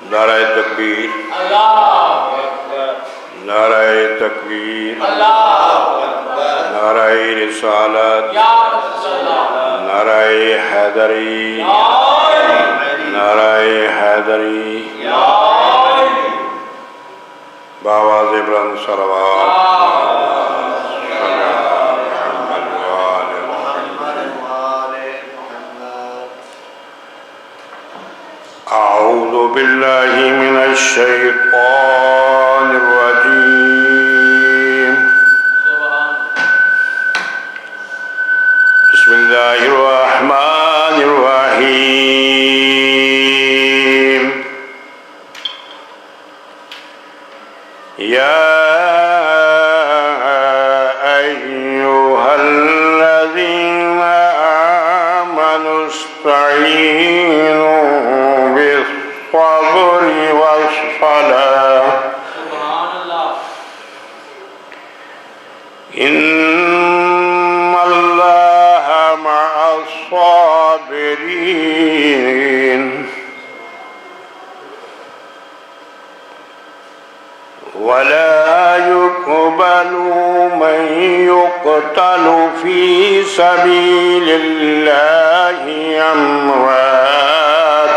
نعرہ تکبیر، نعرہ تکبیر، نعرہ رسالت، نعرہ حیدری، نعرہ حیدری، بآواز بلند صلوات۔ أعوذ بالله من الشيطان الرجيم. بسم الله الرحمن الرحيم. يا أيها الذين آمنوا استعينوا بالصبر والصلاة إن الله مع الصابرين. ولا يقبل من يقتل في سبيل الله أموات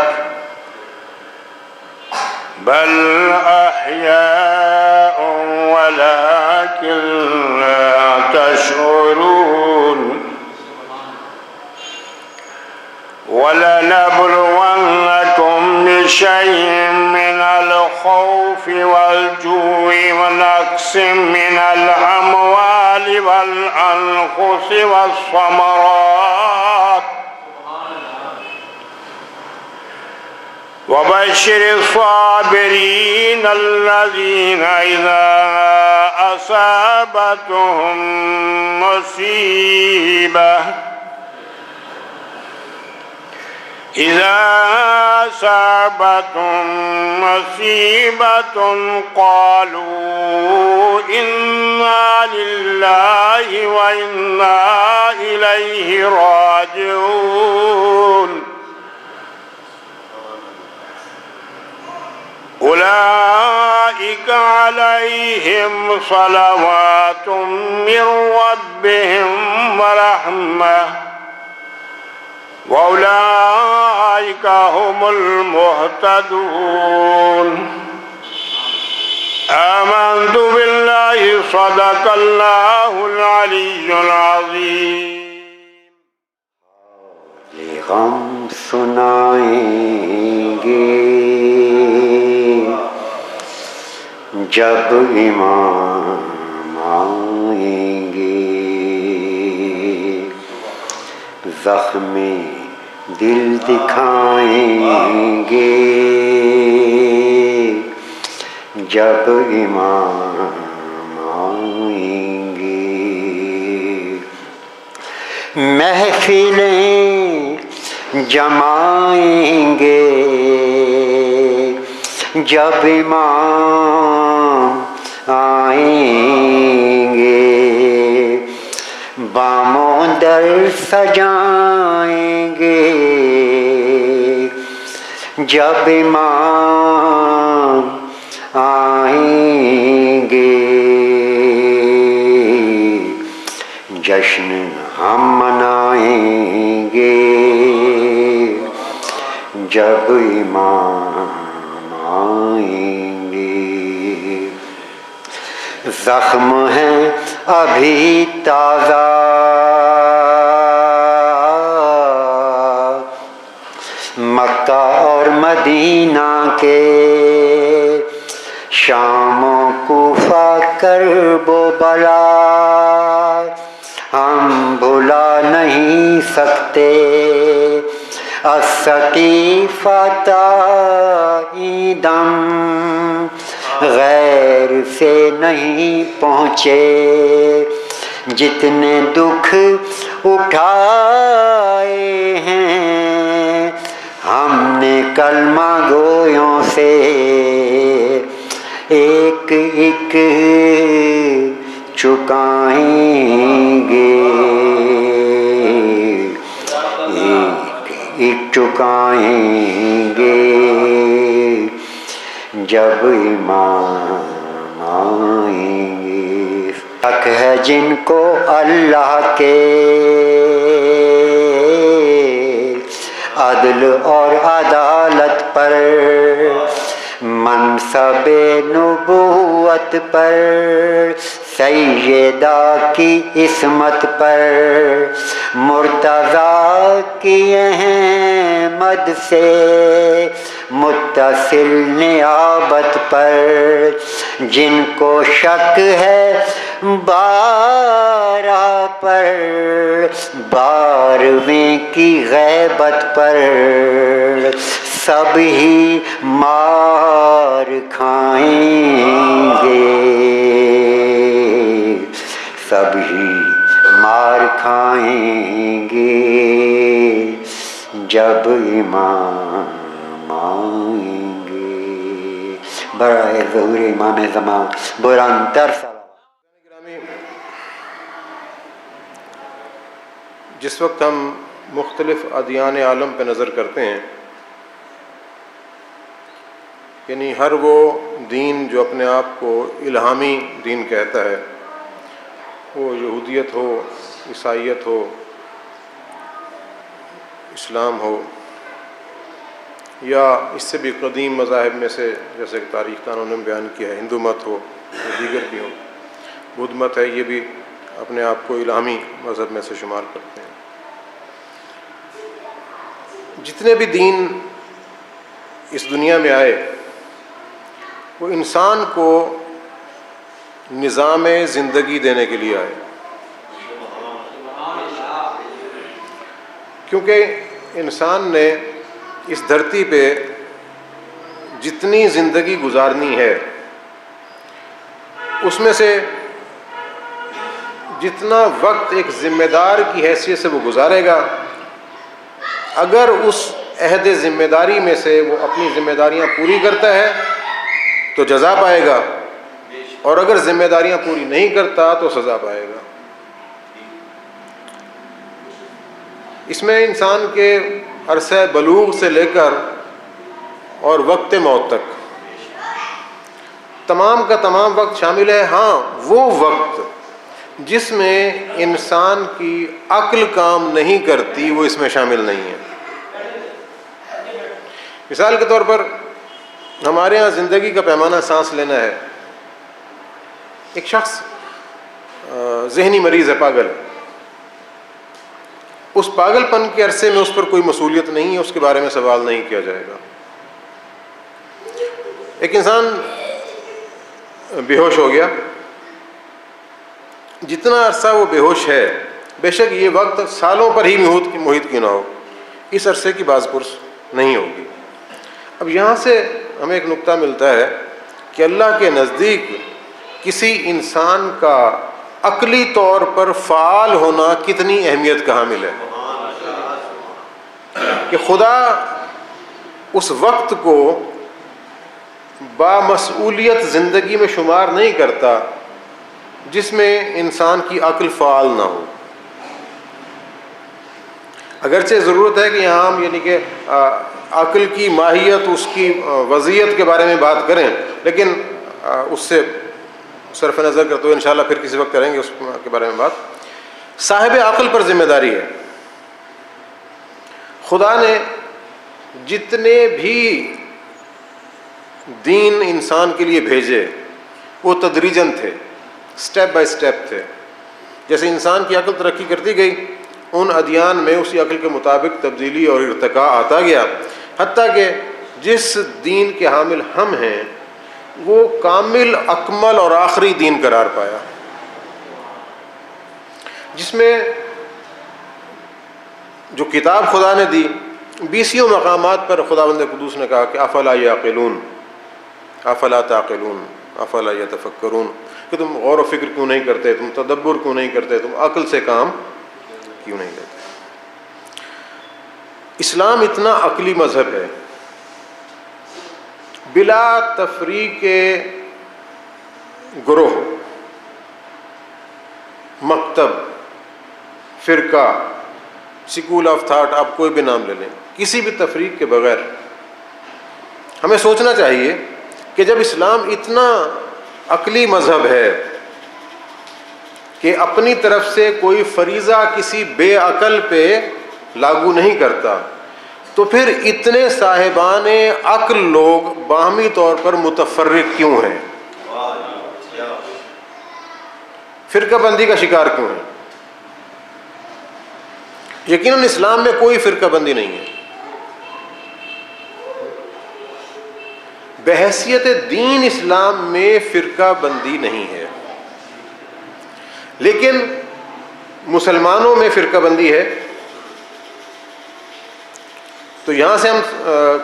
بل أحياء ولكن لا تشعرون. ولنبلونكم بشيء من الخوف والجوع ونقص من الأموال والأنفس والثمرات وبشر الصابرين الذين إذا أصابتهم مصيبة قالوا إنا لله وإنا إليه راجعون. أولئك عليهم صلوات من ربهم ورحمة وأولئك هم المهتدون. آمنت بالله صدق الله العلي العظيم. غم سنائیں گے جب امام آئیں گے، زخم دل دکھائیں گے جب امام آئیں گے. محفلیں جمائیں گے جب امام آئیں گے، باموں در سجائیں گے جب امام آئیں گے. جشن ہم منائیں گے جب امام آئیں گے. زخم ہیں ابھی تازہ مکہ اور مدینہ کے، شام و کوفہ کرب و بلا ہم بھلا نہیں سکتے. السقیفہ دم غیر سے نہیں پہنچے، جتنے دکھ اٹھائے ہیں ہم نے کلمہ گویوں سے، ایک ایک چکائیں گے، ایک ایک چکائیں گے جب امام آئیں گے۔ حق ہے جن کو اللہ کے عدل اور عدالت پر، منصب نبوت پر، سیدہ کی عصمت پر، مرتضیٰ کی احمد سے متصل نیابت پر، جن کو شک ہے بارہ پر، بارہویں کی غیبت پر، سب ہی مار کھائیں گے، سب ہی مار کھائیں گے، جب امام آئیں گے۔ برائے ظہور امام زمان بلند تر گرامی، جس وقت ہم مختلف ادیان عالم پہ نظر کرتے ہیں، یعنی ہر وہ دین جو اپنے آپ کو الہامی دین کہتا ہے، وہ یہودیت ہو، عیسائیت ہو، اسلام ہو، یا اس سے بھی قدیم مذاہب میں سے جیسے کہ تاریخ دانوں نے بیان کیا ہے ہندو مت ہو یا دیگر بھی ہو، بدھ مت ہے، یہ بھی اپنے آپ کو الہامی مذہب میں سے شمار کرتے ہیں۔ جتنے بھی دین اس دنیا میں آئے وہ انسان کو نظام زندگی دینے کے لیے آئے، کیونکہ انسان نے اس دھرتی پہ جتنی زندگی گزارنی ہے اس میں سے جتنا وقت ایک ذمہ دار کی حیثیت سے وہ گزارے گا، اگر اس عہد ذمہ داری میں سے وہ اپنی ذمہ داریاں پوری کرتا ہے تو جزا پائے گا، اور اگر ذمہ داریاں پوری نہیں کرتا تو سزا پائے گا۔ اس میں انسان کے عرصہ بلوغ سے لے کر اور وقت موت تک تمام کا تمام وقت شامل ہے۔ ہاں، وہ وقت جس میں انسان کی عقل کام نہیں کرتی وہ اس میں شامل نہیں ہے۔ مثال کے طور پر ہمارے ہاں زندگی کا پیمانہ سانس لینا ہے، ایک شخص ذہنی مریض ہے، پاگل ہے، اس پاگل پن کے عرصے میں اس پر کوئی مسئولیت نہیں ہے، اس کے بارے میں سوال نہیں کیا جائے گا۔ ایک انسان بے ہوش ہو گیا، جتنا عرصہ وہ بے ہوش ہے، بے شک یہ وقت سالوں پر ہی محیط کیوں نہ ہو، اس عرصے کی باز پرس نہیں ہوگی۔ اب یہاں سے ہمیں ایک نقطہ ملتا ہے کہ اللہ کے نزدیک کسی انسان کا عقلی طور پر فعال ہونا کتنی اہمیت کا حامل ہے، کہ خدا اس وقت کو بامسئولیت زندگی میں شمار نہیں کرتا جس میں انسان کی عقل فعال نہ ہو۔ اگرچہ ضرورت ہے کہ یہاں ہم یعنی کہ عقل کی ماہیت، اس کی وضعیت کے بارے میں بات کریں، لیکن اس سے صرف نظر کرتے ہوئے انشاءاللہ پھر کسی وقت کریں گے اس کے بارے میں بات۔ صاحب عقل پر ذمہ داری ہے۔ خدا نے جتنے بھی دین انسان کے لیے بھیجے وہ تدریجاً تھے، سٹیپ بائی سٹیپ تھے۔ جیسے انسان کی عقل ترقی کرتی گئی، ان ادیان میں اسی عقل کے مطابق تبدیلی اور ارتقاء آتا گیا، حتیٰ کہ جس دین کے حامل ہم ہیں وہ کامل، اکمل اور آخری دین قرار پایا، جس میں جو کتاب خدا نے دی 20 مقامات پر خداوند قدوس نے کہا کہ افلا یعقلون، افلا تعقلون، افلا یتفکرون، کہ تم غور و فکر کیوں نہیں کرتے، تم تدبر کیوں نہیں کرتے، تم عقل سے کام کیوں نہیں لیتے۔ اسلام اتنا عقلی مذہب ہے، بلا تفریق گروہ، مکتب، فرقہ، سکول آف تھاٹ، آپ کوئی بھی نام لے لیں، کسی بھی تفریق کے بغیر ہمیں سوچنا چاہیے کہ جب اسلام اتنا عقلی مذہب ہے کہ اپنی طرف سے کوئی فریضہ کسی بے عقل پہ لاگو نہیں کرتا، تو پھر اتنے صاحبان عقل لوگ باہمی طور پر متفرق کیوں ہیں؟ فرقہ بندی کا شکار کیوں ہیں؟ یقیناً اسلام میں کوئی فرقہ بندی نہیں ہے. بحیثیت دین اسلام میں فرقہ بندی نہیں ہے، لیکن مسلمانوں میں فرقہ بندی ہے. تو یہاں سے ہم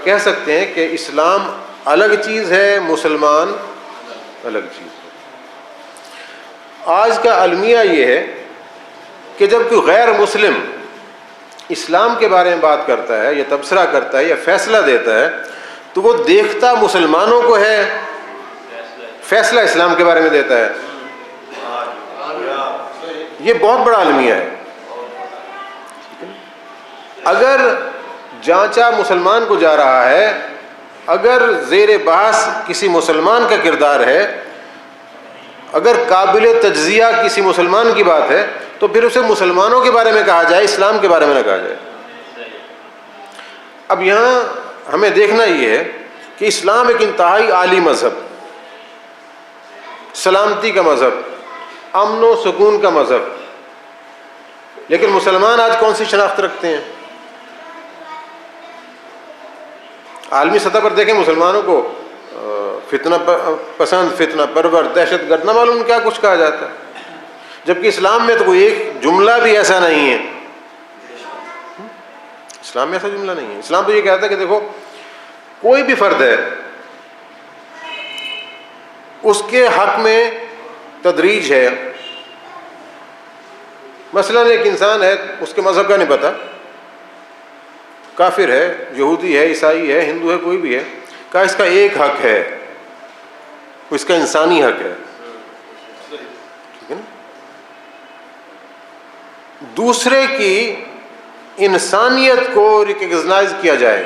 کہہ سکتے ہیں کہ اسلام الگ چیز ہے، مسلمان الگ چیز ہے. آج کا المیہ یہ ہے کہ جب کوئی غیر مسلم اسلام کے بارے میں بات کرتا ہے یا تبصرہ کرتا ہے یا فیصلہ دیتا ہے تو وہ دیکھتا مسلمانوں کو ہے، فیصلہ اسلام کے بارے میں دیتا ہے. یہ بہت بڑا المیہ ہے. اگر جانچا مسلمان کو جا رہا ہے، اگر زیر بحث کسی مسلمان کا کردار ہے، اگر قابل تجزیہ کسی مسلمان کی بات ہے، تو پھر اسے مسلمانوں کے بارے میں کہا جائے، اسلام کے بارے میں نہ کہا جائے. اب یہاں ہمیں دیکھنا یہ ہے کہ اسلام ایک انتہائی عالی مذہب، سلامتی کا مذہب، امن و سکون کا مذہب، لیکن مسلمان آج کون سی شناخت رکھتے ہیں؟ عالمی سطح پر دیکھیں مسلمانوں کو فتنہ پسند، فتنہ پرور، دہشت گرد، نہ معلوم کیا کچھ کہا جاتا ہے، جبکہ اسلام میں تو کوئی ایک جملہ بھی ایسا نہیں ہے. اسلام میں ایسا جملہ نہیں ہے. اسلام تو یہ کہتا ہے کہ دیکھو کوئی بھی فرد ہے اس کے حق میں تدریج ہے. مثلا ایک انسان ہے، اس کے مذہب کا نہیں پتہ، کافر ہے، یہودی ہے، عیسائی ہے، ہندو ہے، کوئی بھی ہے، کہا اس کا ایک حق ہے، اس کا انسانی حق ہے. ٹھیک ہے نا؟ دوسرے کی انسانیت کو ریکگنائز کیا جائے،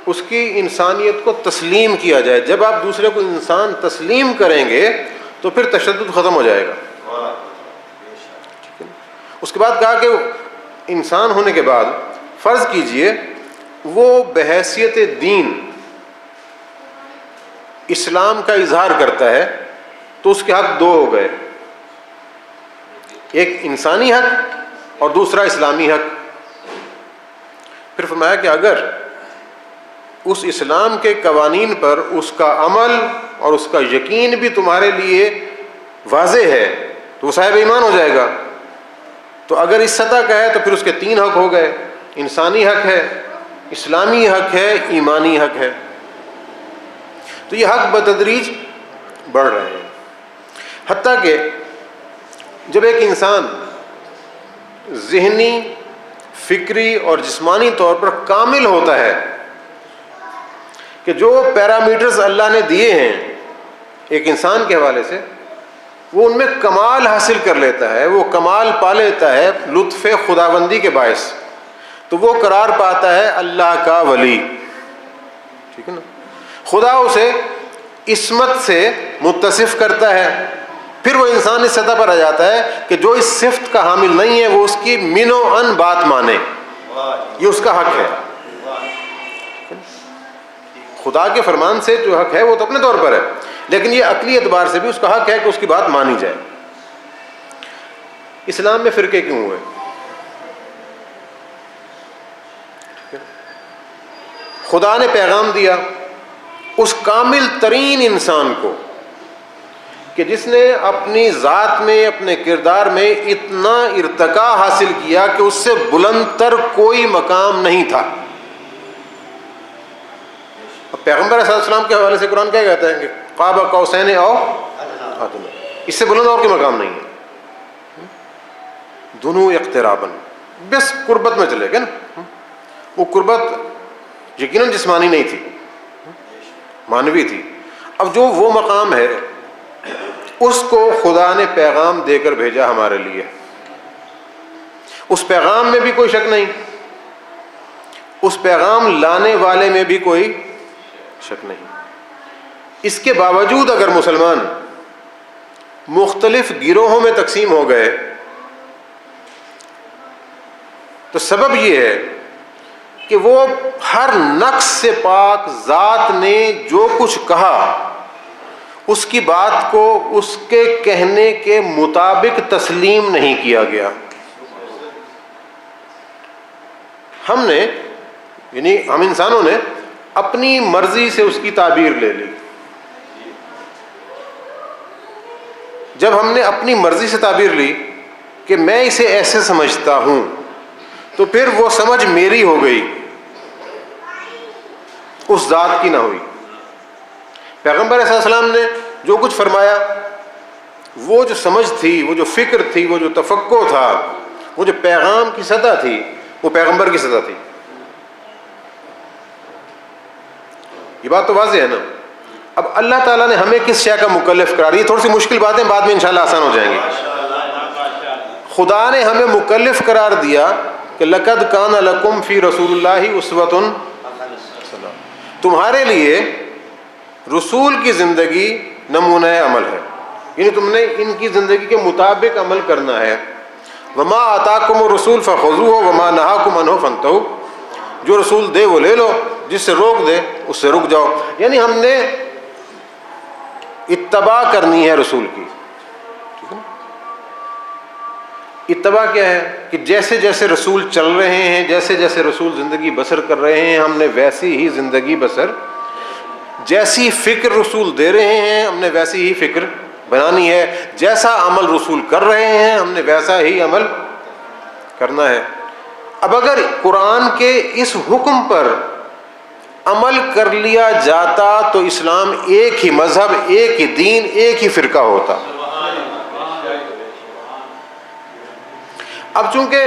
اس کی انسانیت کو تسلیم کیا جائے. جب آپ دوسرے کو انسان تسلیم کریں گے تو پھر تشدد ختم ہو جائے گا. ٹھیک ہے نا؟ اس کے بعد کہا کہ انسان ہونے کے بعد فرض کیجئے وہ بحیثیت دین اسلام کا اظہار کرتا ہے تو اس کے حق دو ہو گئے، ایک انسانی حق اور دوسرا اسلامی حق. پھر فرمایا کہ اگر اس اسلام کے قوانین پر اس کا عمل اور اس کا یقین بھی تمہارے لیے واضح ہے تو وہ صاحب ایمان ہو جائے گا. تو اگر اس سطح کا ہے تو پھر اس کے تین حق ہو گئے، انسانی حق ہے، اسلامی حق ہے، ایمانی حق ہے. تو یہ حق بتدریج بڑھ رہے ہیں، حتیٰ کہ جب ایک انسان ذہنی، فکری اور جسمانی طور پر کامل ہوتا ہے کہ جو پیرامیٹرز اللہ نے دیے ہیں ایک انسان کے حوالے سے وہ ان میں کمال حاصل کر لیتا ہے، وہ کمال پا لیتا ہے لطف خداوندی کے باعث، تو وہ قرار پاتا ہے اللہ کا ولی. ٹھیک ہے نا؟ خدا اسے عصمت سے متصف کرتا ہے. پھر وہ انسان اس سطح پر آ جاتا ہے کہ جو اس صفت کا حامل نہیں ہے وہ اس کی من و ان بات مانے، یہ اس کا حق ہے. خدا کے فرمان سے جو حق ہے وہ تو اپنے طور پر ہے، لیکن یہ عقلی اعتبار سے بھی اس کا حق ہے کہ اس کی بات مانی جائے. اسلام میں فرقے کیوں ہوئے؟ خدا نے پیغام دیا اس کامل ترین انسان کو کہ جس نے اپنی ذات میں، اپنے کردار میں اتنا ارتقاء حاصل کیا کہ اس سے بلند تر کوئی مقام نہیں تھا. پیغمبر صلی اللہ علیہ وسلم کے حوالے سے قرآن کیا کہتا ہے کہ قاب قوسین او ادنیٰ، اس سے بلند اور کوئی مقام نہیں ہے. دونوں اقتراباً، بس قربت میں چلے گئے نا. وہ قربت یقیناً جسمانی نہیں تھی، مانوی تھی. اب جو وہ مقام ہے اس کو خدا نے پیغام دے کر بھیجا ہمارے لیے. اس پیغام میں بھی کوئی شک نہیں، اس پیغام لانے والے میں بھی کوئی شک نہیں. اس کے باوجود اگر مسلمان مختلف گروہوں میں تقسیم ہو گئے تو سبب یہ ہے کہ وہ ہر نقص سے پاک ذات نے جو کچھ کہا اس کی بات کو اس کے کہنے کے مطابق تسلیم نہیں کیا گیا. ہم نے یعنی ہم انسانوں نے اپنی مرضی سے اس کی تعبیر لے لی. جب ہم نے اپنی مرضی سے تعبیر لی کہ میں اسے ایسے سمجھتا ہوں تو پھر وہ سمجھ میری ہو گئی، اس ذات کی نہ ہوئی. پیغمبر صلی اللہ علیہ وسلم نے جو کچھ فرمایا، وہ جو سمجھ تھی، وہ جو فکر تھی، وہ جو تفکر تھا، وہ جو پیغام کی سطح تھی، وہ پیغمبر کی سطح تھی. یہ بات تو واضح ہے نا. اب اللہ تعالیٰ نے ہمیں کس شے کا مکلف قرار دیا؟ تھوڑی سی مشکل باتیں بعد میں انشاءاللہ آسان ہو جائیں گی. خدا نے ہمیں مکلف قرار دیا کہ لقد کان لکم فی رسول اللہ اسوۃ، تمہارے لیے رسول کی زندگی نمونہ عمل ہے، یعنی تم نے ان کی زندگی کے مطابق عمل کرنا ہے. وما آتاکم الرسول فخذوہ وما نہاکم عنہ فانتہوا، جو رسول دے وہ لے لو، جس سے روک دے اس سے رک جاؤ. یعنی ہم نے اتباع کرنی ہے رسول کی. ٹھیک ہے؟ اتباع کیا ہے کہ جیسے جیسے رسول چل رہے ہیں، جیسے جیسے رسول زندگی بسر کر رہے ہیں، ہم نے ویسی ہی زندگی بسر، جیسی فکر رسول دے رہے ہیں ہم نے ویسی ہی فکر بنانی ہے، جیسا عمل رسول کر رہے ہیں ہم نے ویسا ہی عمل کرنا ہے. اب اگر قرآن کے اس حکم پر عمل کر لیا جاتا تو اسلام ایک ہی مذہب، ایک ہی دین، ایک ہی فرقہ ہوتا. اب چونکہ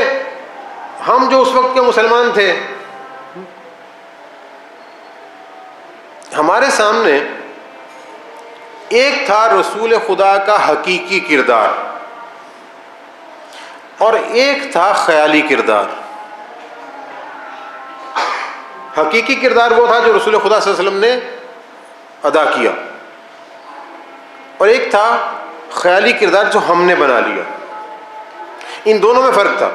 ہم جو اس وقت کے مسلمان تھے، ہمارے سامنے ایک تھا رسول خدا کا حقیقی کردار اور ایک تھا خیالی کردار. حقیقی کردار وہ تھا جو رسول خدا صلی اللہ علیہ وسلم نے ادا کیا، اور ایک تھا خیالی کردار جو ہم نے بنا لیا. ان دونوں میں فرق تھا.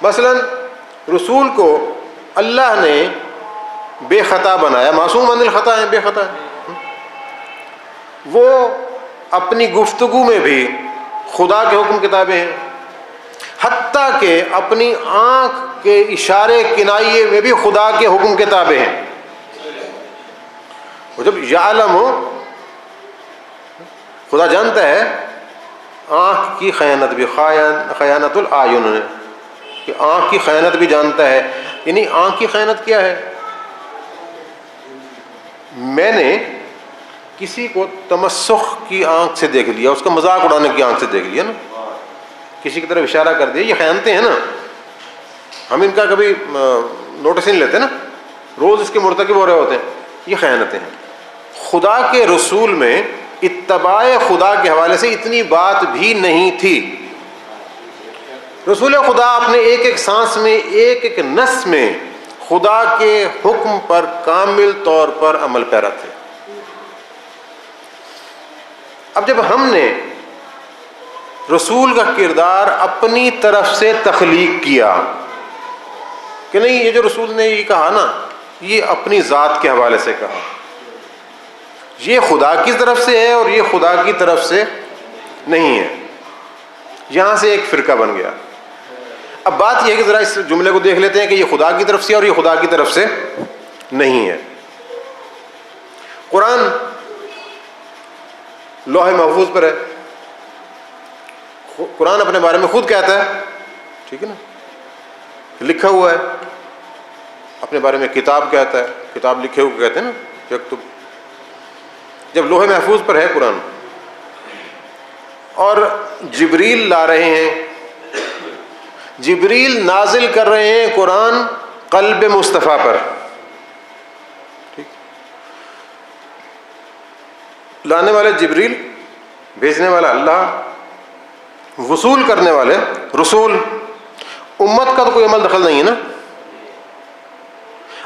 مثلا رسول کو اللہ نے بے خطا بنایا، معصوم عن الخطا ہے، بے خطا ہے. وہ اپنی گفتگو میں بھی خدا کے حکم کتابیں ہیں، حتیٰ کہ اپنی آنکھ کے اشارے کنائیے میں بھی خدا کے حکم کتابیں ہیں. وہ جب یعلم ہو، خدا جانتا ہے آنکھ کی خیانت بھی، خیانت العیون ہے کہ آنکھ کی خیانت بھی جانتا ہے. یعنی آنکھ کی خیانت کیا ہے؟ میں نے کسی کو تمسخ کی آنکھ سے دیکھ لیا، اس کا مذاق اڑانے کی آنکھ سے دیکھ لیا نا، کسی کی طرف اشارہ کر دیا، یہ خیانتیں ہیں نا. ہم ان کا کبھی نوٹس نہیں لیتے نا، روز اس کے مرتکب ہو رہے ہوتے ہیں. یہ خیانتیں ہیں. خدا کے رسول میں اتباع خدا کے حوالے سے اتنی بات بھی نہیں تھی. رسول خدا اپنے ایک ایک سانس میں، ایک ایک نس میں خدا کے حکم پر کامل طور پر عمل پیرا تھے. اب جب ہم نے رسول کا کردار اپنی طرف سے تخلیق کیا کہ نہیں، یہ جو رسول نے یہ کہا نا، یہ اپنی ذات کے حوالے سے کہا، یہ خدا کی طرف سے ہے اور یہ خدا کی طرف سے نہیں ہے، یہاں سے ایک فرقہ بن گیا. اب بات یہ ہے کہ ذرا اس جملے کو دیکھ لیتے ہیں کہ یہ خدا کی طرف سے اور یہ خدا کی طرف سے نہیں ہے. قرآن لوح محفوظ پر ہے. قرآن اپنے بارے میں خود کہتا ہے، ٹھیک ہے نا، لکھا ہوا ہے. اپنے بارے میں کتاب کہتا ہے، کتاب لکھے ہوئے کہتے ہیں نا، یکتب. جب لوح محفوظ پر ہے قرآن اور جبریل لا رہے ہیں، جبریل نازل کر رہے ہیں قرآن قلب مصطفیٰ پر، ٹھیک، لانے والے جبریل، بھیجنے والا اللہ، وصول کرنے والے رسول. امت کا تو کوئی عمل دخل نہیں ہے نا.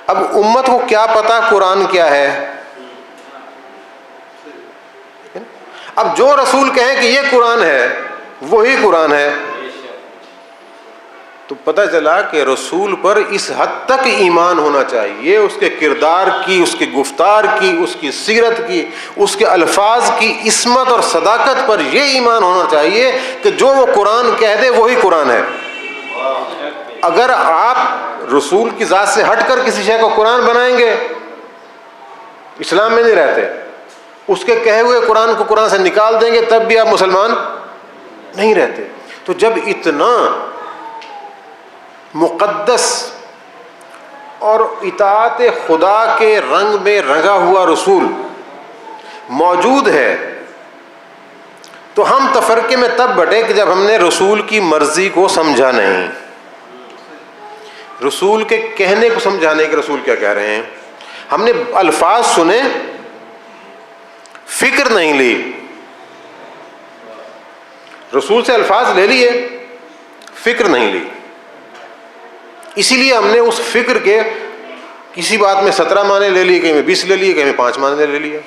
اب امت کو کیا پتا قرآن کیا ہے؟ اب جو رسول کہیں کہ یہ قرآن ہے وہی قرآن ہے، تو پتہ چلا کہ رسول پر اس حد تک ایمان ہونا چاہیے، اس کے کردار کی، اس کے گفتار کی، اس کی سیرت کی، اس کے الفاظ کی عصمت اور صداقت پر یہ ایمان ہونا چاہیے کہ جو وہ قرآن کہہ دے وہی قرآن ہے۔ اگر آپ رسول کی ذات سے ہٹ کر کسی شے کو قرآن بنائیں گے، اسلام میں نہیں رہتے، اس کے کہے ہوئے قرآن کو قرآن سے نکال دیں گے تب بھی آپ مسلمان نہیں رہتے۔ تو جب اتنا مقدس اور اطاعت خدا کے رنگ میں رنگا ہوا رسول موجود ہے، تو ہم تفرقے میں تب بٹے کہ جب ہم نے رسول کی مرضی کو سمجھا نہیں، رسول کے کہنے کو سمجھانے کہ رسول کیا کہہ رہے ہیں۔ ہم نے الفاظ سنے، فکر نہیں لی، رسول سے الفاظ لے لیے، فکر نہیں لی۔ اسی لیے ہم نے اس فکر کے کسی بات میں 17 معنی لے لیے، کہیں میں 20 لے لیے، کہیں میں 5 معنی لے لیے۔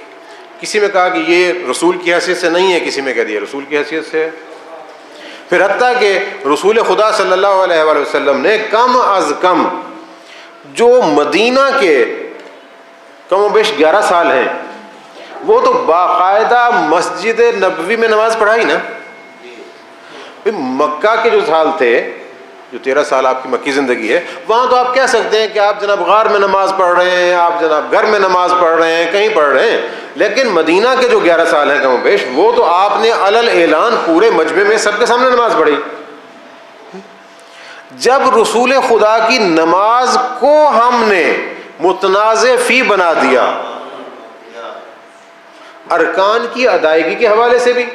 کسی میں کہا کہ یہ رسول کی حیثیت سے نہیں ہے، کسی میں کہہ دیا رسول کی حیثیت سے ہے۔ پھر حتیٰ کہ رسول خدا صلی اللہ علیہ وآلہ وسلم نے کم از کم جو مدینہ کے کم و بیش 11 سال ہیں، وہ تو باقاعدہ مسجد نبوی میں نماز پڑھائی نا۔ مکہ کے جو سال تھے، جو 13 سال آپ کی مکی زندگی ہے، وہاں تو آپ کہہ سکتے ہیں کہ آپ جناب غار میں نماز پڑھ رہے ہیں، آپ جناب گھر میں نماز پڑھ رہے ہیں، کہیں پڑھ رہے ہیں، لیکن مدینہ کے جو 11 سال ہیں کم و بیش، وہ تو آپ نے علل اعلان پورے مجمع میں سب کے سامنے نماز پڑھی۔ جب رسول خدا کی نماز کو ہم نے متنازع فی بنا دیا، ارکان کی ادائیگی کے حوالے سے بھی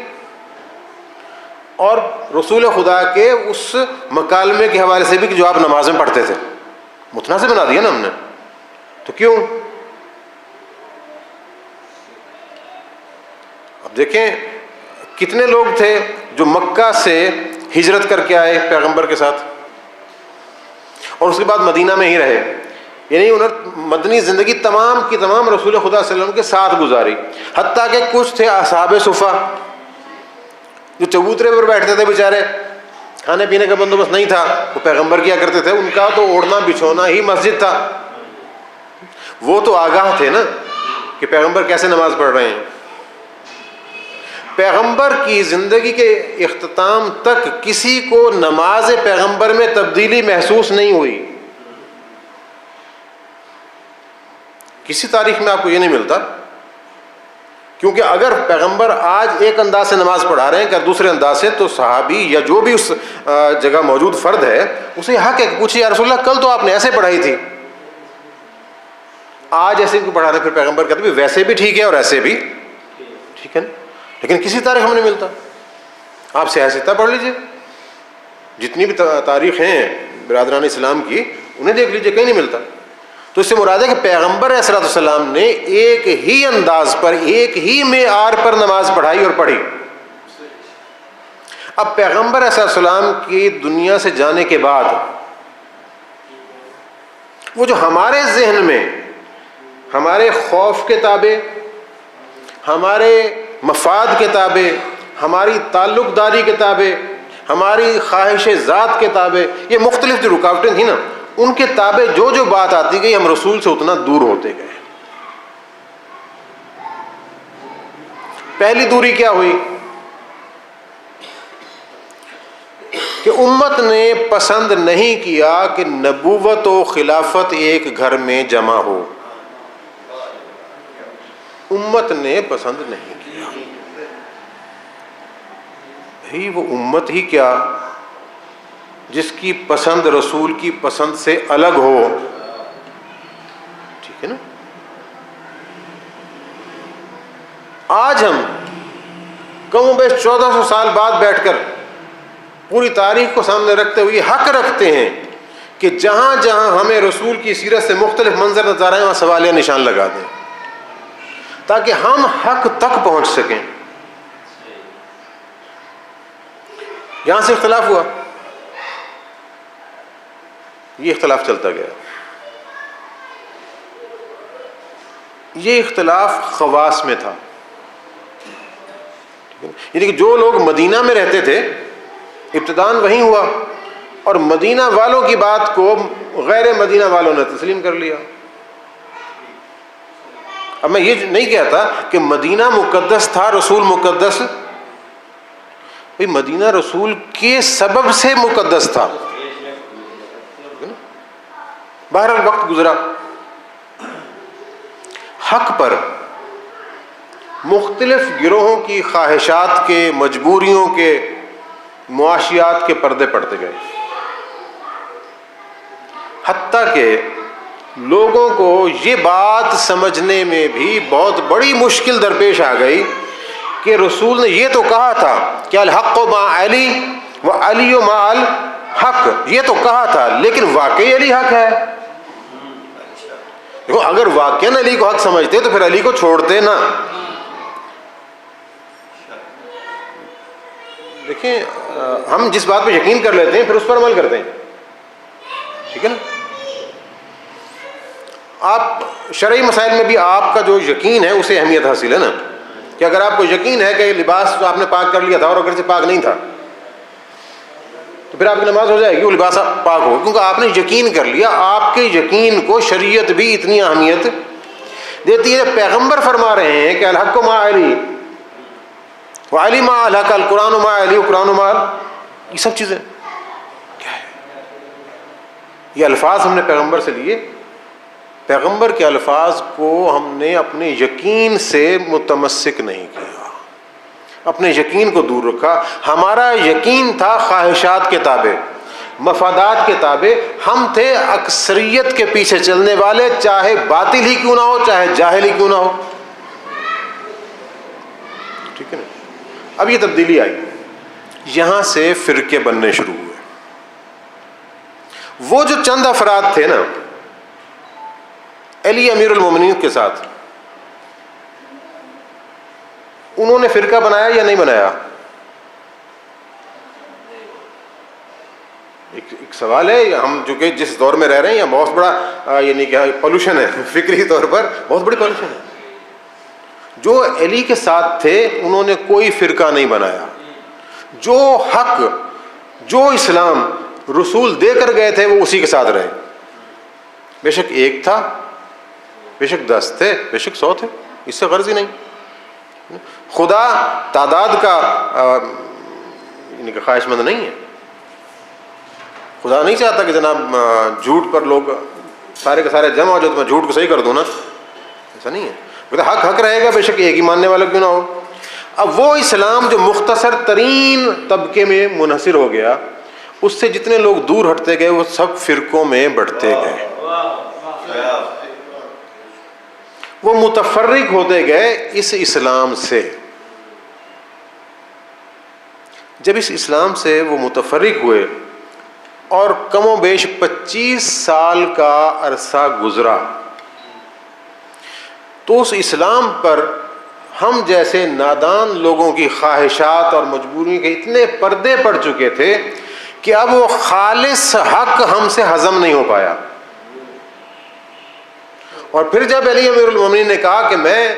اور رسول خدا کے اس مکالمے کے حوالے سے بھی کہ جو آپ نماز میں پڑھتے تھے، متنازع بنا دیا نا ہم نے، تو کیوں؟ اب دیکھیں کتنے لوگ تھے جو مکہ سے ہجرت کر کے آئے پیغمبر کے ساتھ اور اس کے بعد مدینہ میں ہی رہے، یعنی انہوں مدنی زندگی تمام کی تمام رسول خدا صلی اللہ علیہ وسلم کے ساتھ گزاری، حتیٰ کہ کچھ تھے اصحاب صفہ جو چبوترے پر بیٹھتے تھے بیچارے، کھانے پینے کا بندوبست نہیں تھا، وہ پیغمبر کیا کرتے تھے، ان کا تو اوڑھنا بچھونا ہی مسجد تھا، وہ تو آگاہ تھے نا کہ پیغمبر کیسے نماز پڑھ رہے ہیں۔ پیغمبر کی زندگی کے اختتام تک کسی کو نماز پیغمبر میں تبدیلی محسوس نہیں ہوئی، کسی تاریخ میں آپ کو یہ نہیں ملتا، کیونکہ اگر پیغمبر آج ایک انداز سے نماز پڑھا رہے ہیں کہ دوسرے انداز سے، تو صحابی یا جو بھی اس جگہ موجود فرد ہے اسے حق ہے کہ پوچھے یا رسول اللہ کل تو آپ نے ایسے پڑھائی تھی، آج ایسے کو پڑھا رہے ہیں۔ پھر پیغمبر کہتے ہیں ویسے بھی ٹھیک ہے اور ایسے بھی ٹھیک ہے نا، لیکن کسی تاریخ ہمیں نہیں ملتا۔ آپ سیاستہ پڑھ لیجئے، جتنی بھی تاریخ ہیں برادران اسلام کی انہیں دیکھ لیجئے، کہیں نہیں ملتا۔ تو اس سے مراد ہے کہ پیغمبر علیہ الصلوۃ والسلام نے ایک ہی انداز پر، ایک ہی معیار پر نماز پڑھائی اور پڑھی۔ اب پیغمبر علیہ الصلوۃ والسلام کی دنیا سے جانے کے بعد وہ جو ہمارے ذہن میں ہمارے خوف کے تابع، ہمارے مفاد کے تابع، ہماری تعلق داری کے تابع، ہماری خواہش ذات کے تابع، یہ مختلف جو رکاوٹیں تھیں نا، ان کے تابع جو جو بات آتی گئی ہم رسول سے اتنا دور ہوتے گئے۔ پہلی دوری کیا ہوئی کہ امت نے پسند نہیں کیا کہ نبوت و خلافت ایک گھر میں جمع ہو، امت نے پسند نہیں کیا۔ بھئی وہ امت ہی کیا جس کی پسند رسول کی پسند سے الگ ہو، ٹھیک ہے نا۔ آج ہم کم و بیش 1400 سال بعد بیٹھ کر پوری تاریخ کو سامنے رکھتے ہوئے حق رکھتے ہیں کہ جہاں جہاں ہمیں رسول کی سیرت سے مختلف منظر نظر آئے وہاں سوالیہ نشان لگا دیں تاکہ ہم حق تک پہنچ سکیں۔ یہاں سے اختلاف ہوا، یہ اختلاف چلتا گیا، یہ اختلاف خواص میں تھا، یعنی کہ جو لوگ مدینہ میں رہتے تھے ابتداءً وہیں ہوا، اور مدینہ والوں کی بات کو غیر مدینہ والوں نے تسلیم کر لیا۔ اب میں یہ نہیں کہتا کہ مدینہ مقدس تھا، رسول مقدس، بھئی مدینہ رسول کے سبب سے مقدس تھا، بہرحال وقت گزرا، حق پر مختلف گروہوں کی خواہشات کے، مجبوریوں کے، معاشیات کے پردے پڑتے گئے، حتیٰ کہ لوگوں کو یہ بات سمجھنے میں بھی بہت بڑی مشکل درپیش آ گئی کہ رسول نے یہ تو کہا تھا کہ الحق مع علی و علی مع الحق، یہ تو کہا تھا، لیکن واقعی علی حق ہے؟ دیکھو اگر واقعاً علی کو حق سمجھتے تو پھر علی کو چھوڑتے نا۔ دیکھیں ہم جس بات پہ یقین کر لیتے ہیں پھر اس پر عمل کرتے ہیں، ٹھیک ہے نا؟ آپ شرعی مسائل میں بھی آپ کا جو یقین ہے اسے اہمیت حاصل ہے نا، کہ اگر آپ کو یقین ہے کہ لباس جو آپ نے پاک کر لیا تھا اور اگر سے پاک نہیں تھا تو پھر آپ کی نماز ہو جائے گی، وہ لباس پاک ہو، کیونکہ آپ نے یقین کر لیا۔ آپ کے یقین کو شریعت بھی اتنی اہمیت دیتی ہے۔ پیغمبر فرما رہے ہیں کہ الحق مع علی وعلی مع الحق، القرآن مع علی وقرآن مع، یہ سب چیزیں کیا ہے؟ یہ الفاظ ہم نے پیغمبر سے لیے، پیغمبر کے الفاظ کو ہم نے اپنے یقین سے متمسک نہیں کیا، اپنے یقین کو دور رکھا۔ ہمارا یقین تھا خواہشات کے تابع، مفادات کے تابع، ہم تھے اکثریت کے پیچھے چلنے والے، چاہے باطل ہی کیوں نہ ہو، چاہے جاہل ہی کیوں نہ ہو، ٹھیک ہے نا؟ اب یہ تبدیلی آئی، یہاں سے فرقے بننے شروع ہوئے۔ وہ جو چند افراد تھے نا علی امیر المومنین کے ساتھ، انہوں نے فرقہ بنایا یا نہیں بنایا؟ ایک سوال ہے، ہم جو کہ جس دور میں رہ رہے ہیں یہ بہت بڑا یعنی کہ پولوشن ہے، فکری طور پر بہت بڑی پولوشن ہے۔ جو علی کے ساتھ تھے انہوں نے کوئی فرقہ نہیں بنایا، جو حق، جو اسلام رسول دے کر گئے تھے وہ اسی کے ساتھ رہے، بے شک ایک تھا، بے شک 10 تھے، بے شک 100 تھے، اس سے غرض ہی نہیں۔ خدا تعداد کا یعنی کہ خواہش مند نہیں ہے، خدا نہیں چاہتا کہ جناب جھوٹ پر لوگ سارے کے سارے جمع ہو جائے تو میں جھوٹ کو صحیح کر دوں نا، ایسا نہیں ہے، حق حق رہے گا، بے شک ایک ہی ماننے والا کیوں نہ ہو۔ اب وہ اسلام جو مختصر ترین طبقے میں منحصر ہو گیا، اس سے جتنے لوگ دور ہٹتے گئے وہ سب فرقوں میں بٹتے گئے، وہ متفرق ہوتے گئے اس اسلام سے۔ جب اس اسلام سے وہ متفرق ہوئے اور کم و بیش 25 سال کا عرصہ گزرا تو اس اسلام پر ہم جیسے نادان لوگوں کی خواہشات اور مجبوری کے اتنے پردے پڑ چکے تھے کہ اب وہ خالص حق ہم سے ہضم نہیں ہو پایا۔ اور پھر جب علی امیر المومنین نے کہا کہ میں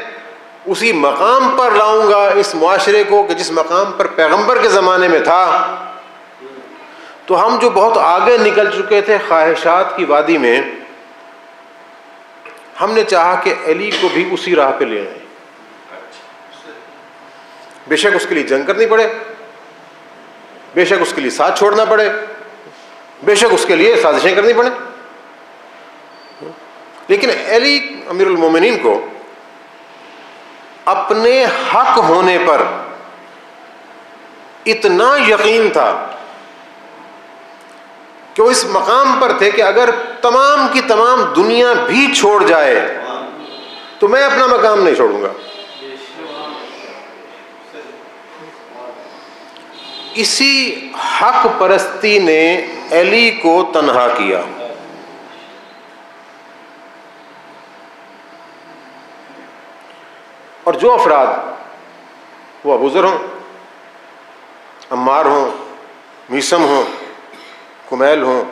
اسی مقام پر لاؤں گا اس معاشرے کو کہ جس مقام پر پیغمبر کے زمانے میں تھا، تو ہم جو بہت آگے نکل چکے تھے خواہشات کی وادی میں، ہم نے چاہا کہ علی کو بھی اسی راہ پہ لے آئیں، بے شک اس کے لیے جنگ کرنی پڑے، بے شک اس کے لیے ساتھ چھوڑنا پڑے، بے شک اس کے لیے سازشیں کرنی پڑے، لیکن علی امیر المومنین کو اپنے حق ہونے پر اتنا یقین تھا کہ وہ اس مقام پر تھے کہ اگر تمام کی تمام دنیا بھی چھوڑ جائے تو میں اپنا مقام نہیں چھوڑوں گا۔ اسی حق پرستی نے علی کو تنہا کیا۔ اور جو افراد، وہ ابو ذر ہوں، عمار ہوں، میثم ہوں، کمیل ہوں،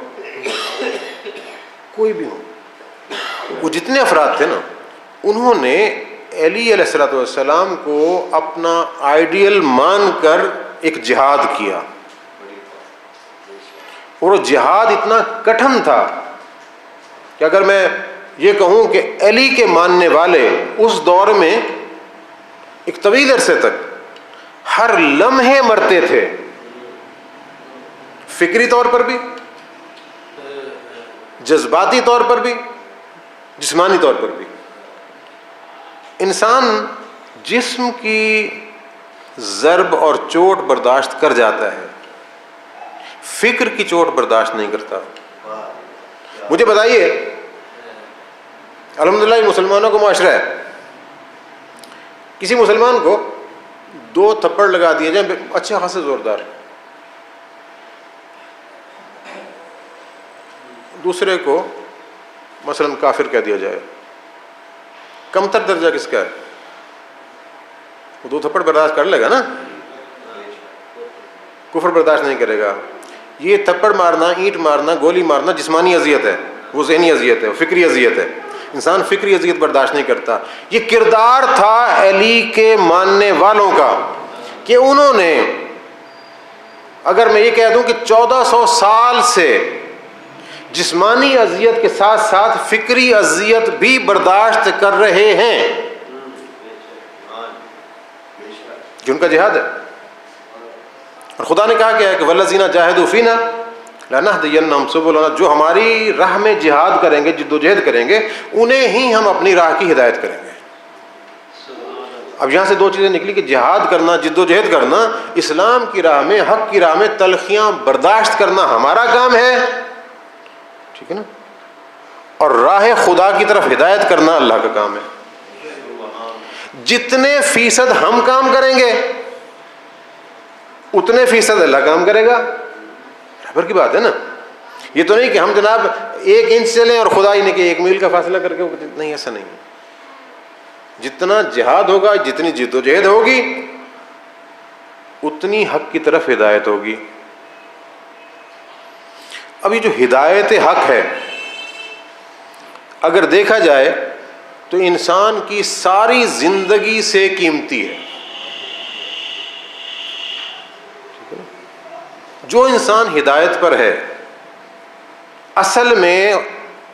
کوئی بھی ہوں، وہ جتنے افراد تھے نا، انہوں نے علی علیہ السلام کو اپنا آئیڈیل مان کر ایک جہاد کیا، اور وہ جہاد اتنا کٹھن تھا کہ اگر میں یہ کہوں کہ علی کے ماننے والے اس دور میں ایک طویل عرصے تک ہر لمحے مرتے تھے، فکری طور پر بھی، جذباتی طور پر بھی، جسمانی طور پر بھی۔ انسان جسم کی ضرب اور چوٹ برداشت کر جاتا ہے، فکر کی چوٹ برداشت نہیں کرتا۔ مجھے بتائیے، الحمدللہ یہ مسلمانوں کا معاشرہ ہے، کسی مسلمان کو 2 تھپڑ لگا دیے جائیں اچھے خاصے زوردار، دوسرے کو مثلا کافر کہہ دیا جائے، کمتر درجہ کس کا ہے؟ وہ 2 تھپڑ برداشت کر لے گا نا، کفر برداشت نہیں کرے گا۔ یہ تھپڑ مارنا، اینٹ مارنا، گولی مارنا جسمانی اذیت ہے، وہ ذہنی اذیت ہے، وہ فکری اذیت ہے۔ انسان فکری اذیت برداشت نہیں کرتا۔ یہ کردار تھا علی کے ماننے والوں کا کہ انہوں نے، اگر میں یہ کہہ دوں کہ 1400 سال سے جسمانی اذیت کے ساتھ ساتھ فکری اذیت بھی برداشت کر رہے ہیں، جو ان کا جہاد ہے۔ اور خدا نے کہا کیا ہے کہ والذین جاہدوا فینا لنہدینہم سبلنا، جو ہماری راہ میں جہاد کریں گے، جد و جہد کریں گے، انہیں ہی ہم اپنی راہ کی ہدایت کریں گے۔ اب یہاں سے 2 چیزیں نکلی کہ جہاد کرنا، جد و جہد کرنا، اسلام کی راہ میں، حق کی راہ میں تلخیاں برداشت کرنا ہمارا کام ہے، ٹھیک ہے نا، اور راہ خدا کی طرف ہدایت کرنا اللہ کا کام ہے۔ جتنے فیصد ہم کام کریں گے اتنے فیصد اللہ کام کرے گا، برابر کی بات ہے نا۔ یہ تو نہیں کہ ہم جناب 1 انچ چلیں اور خدا ہی نے کہ 1 میل کا فاصلہ کر کے، نہیں، ایسا نہیں ہے۔ جتنا جہاد ہوگا، جتنی جد و جہد ہوگی، اتنی حق کی طرف ہدایت ہوگی۔ اب یہ جو ہدایت حق ہے، اگر دیکھا جائے تو انسان کی ساری زندگی سے قیمتی ہے۔ جو انسان ہدایت پر ہے، اصل میں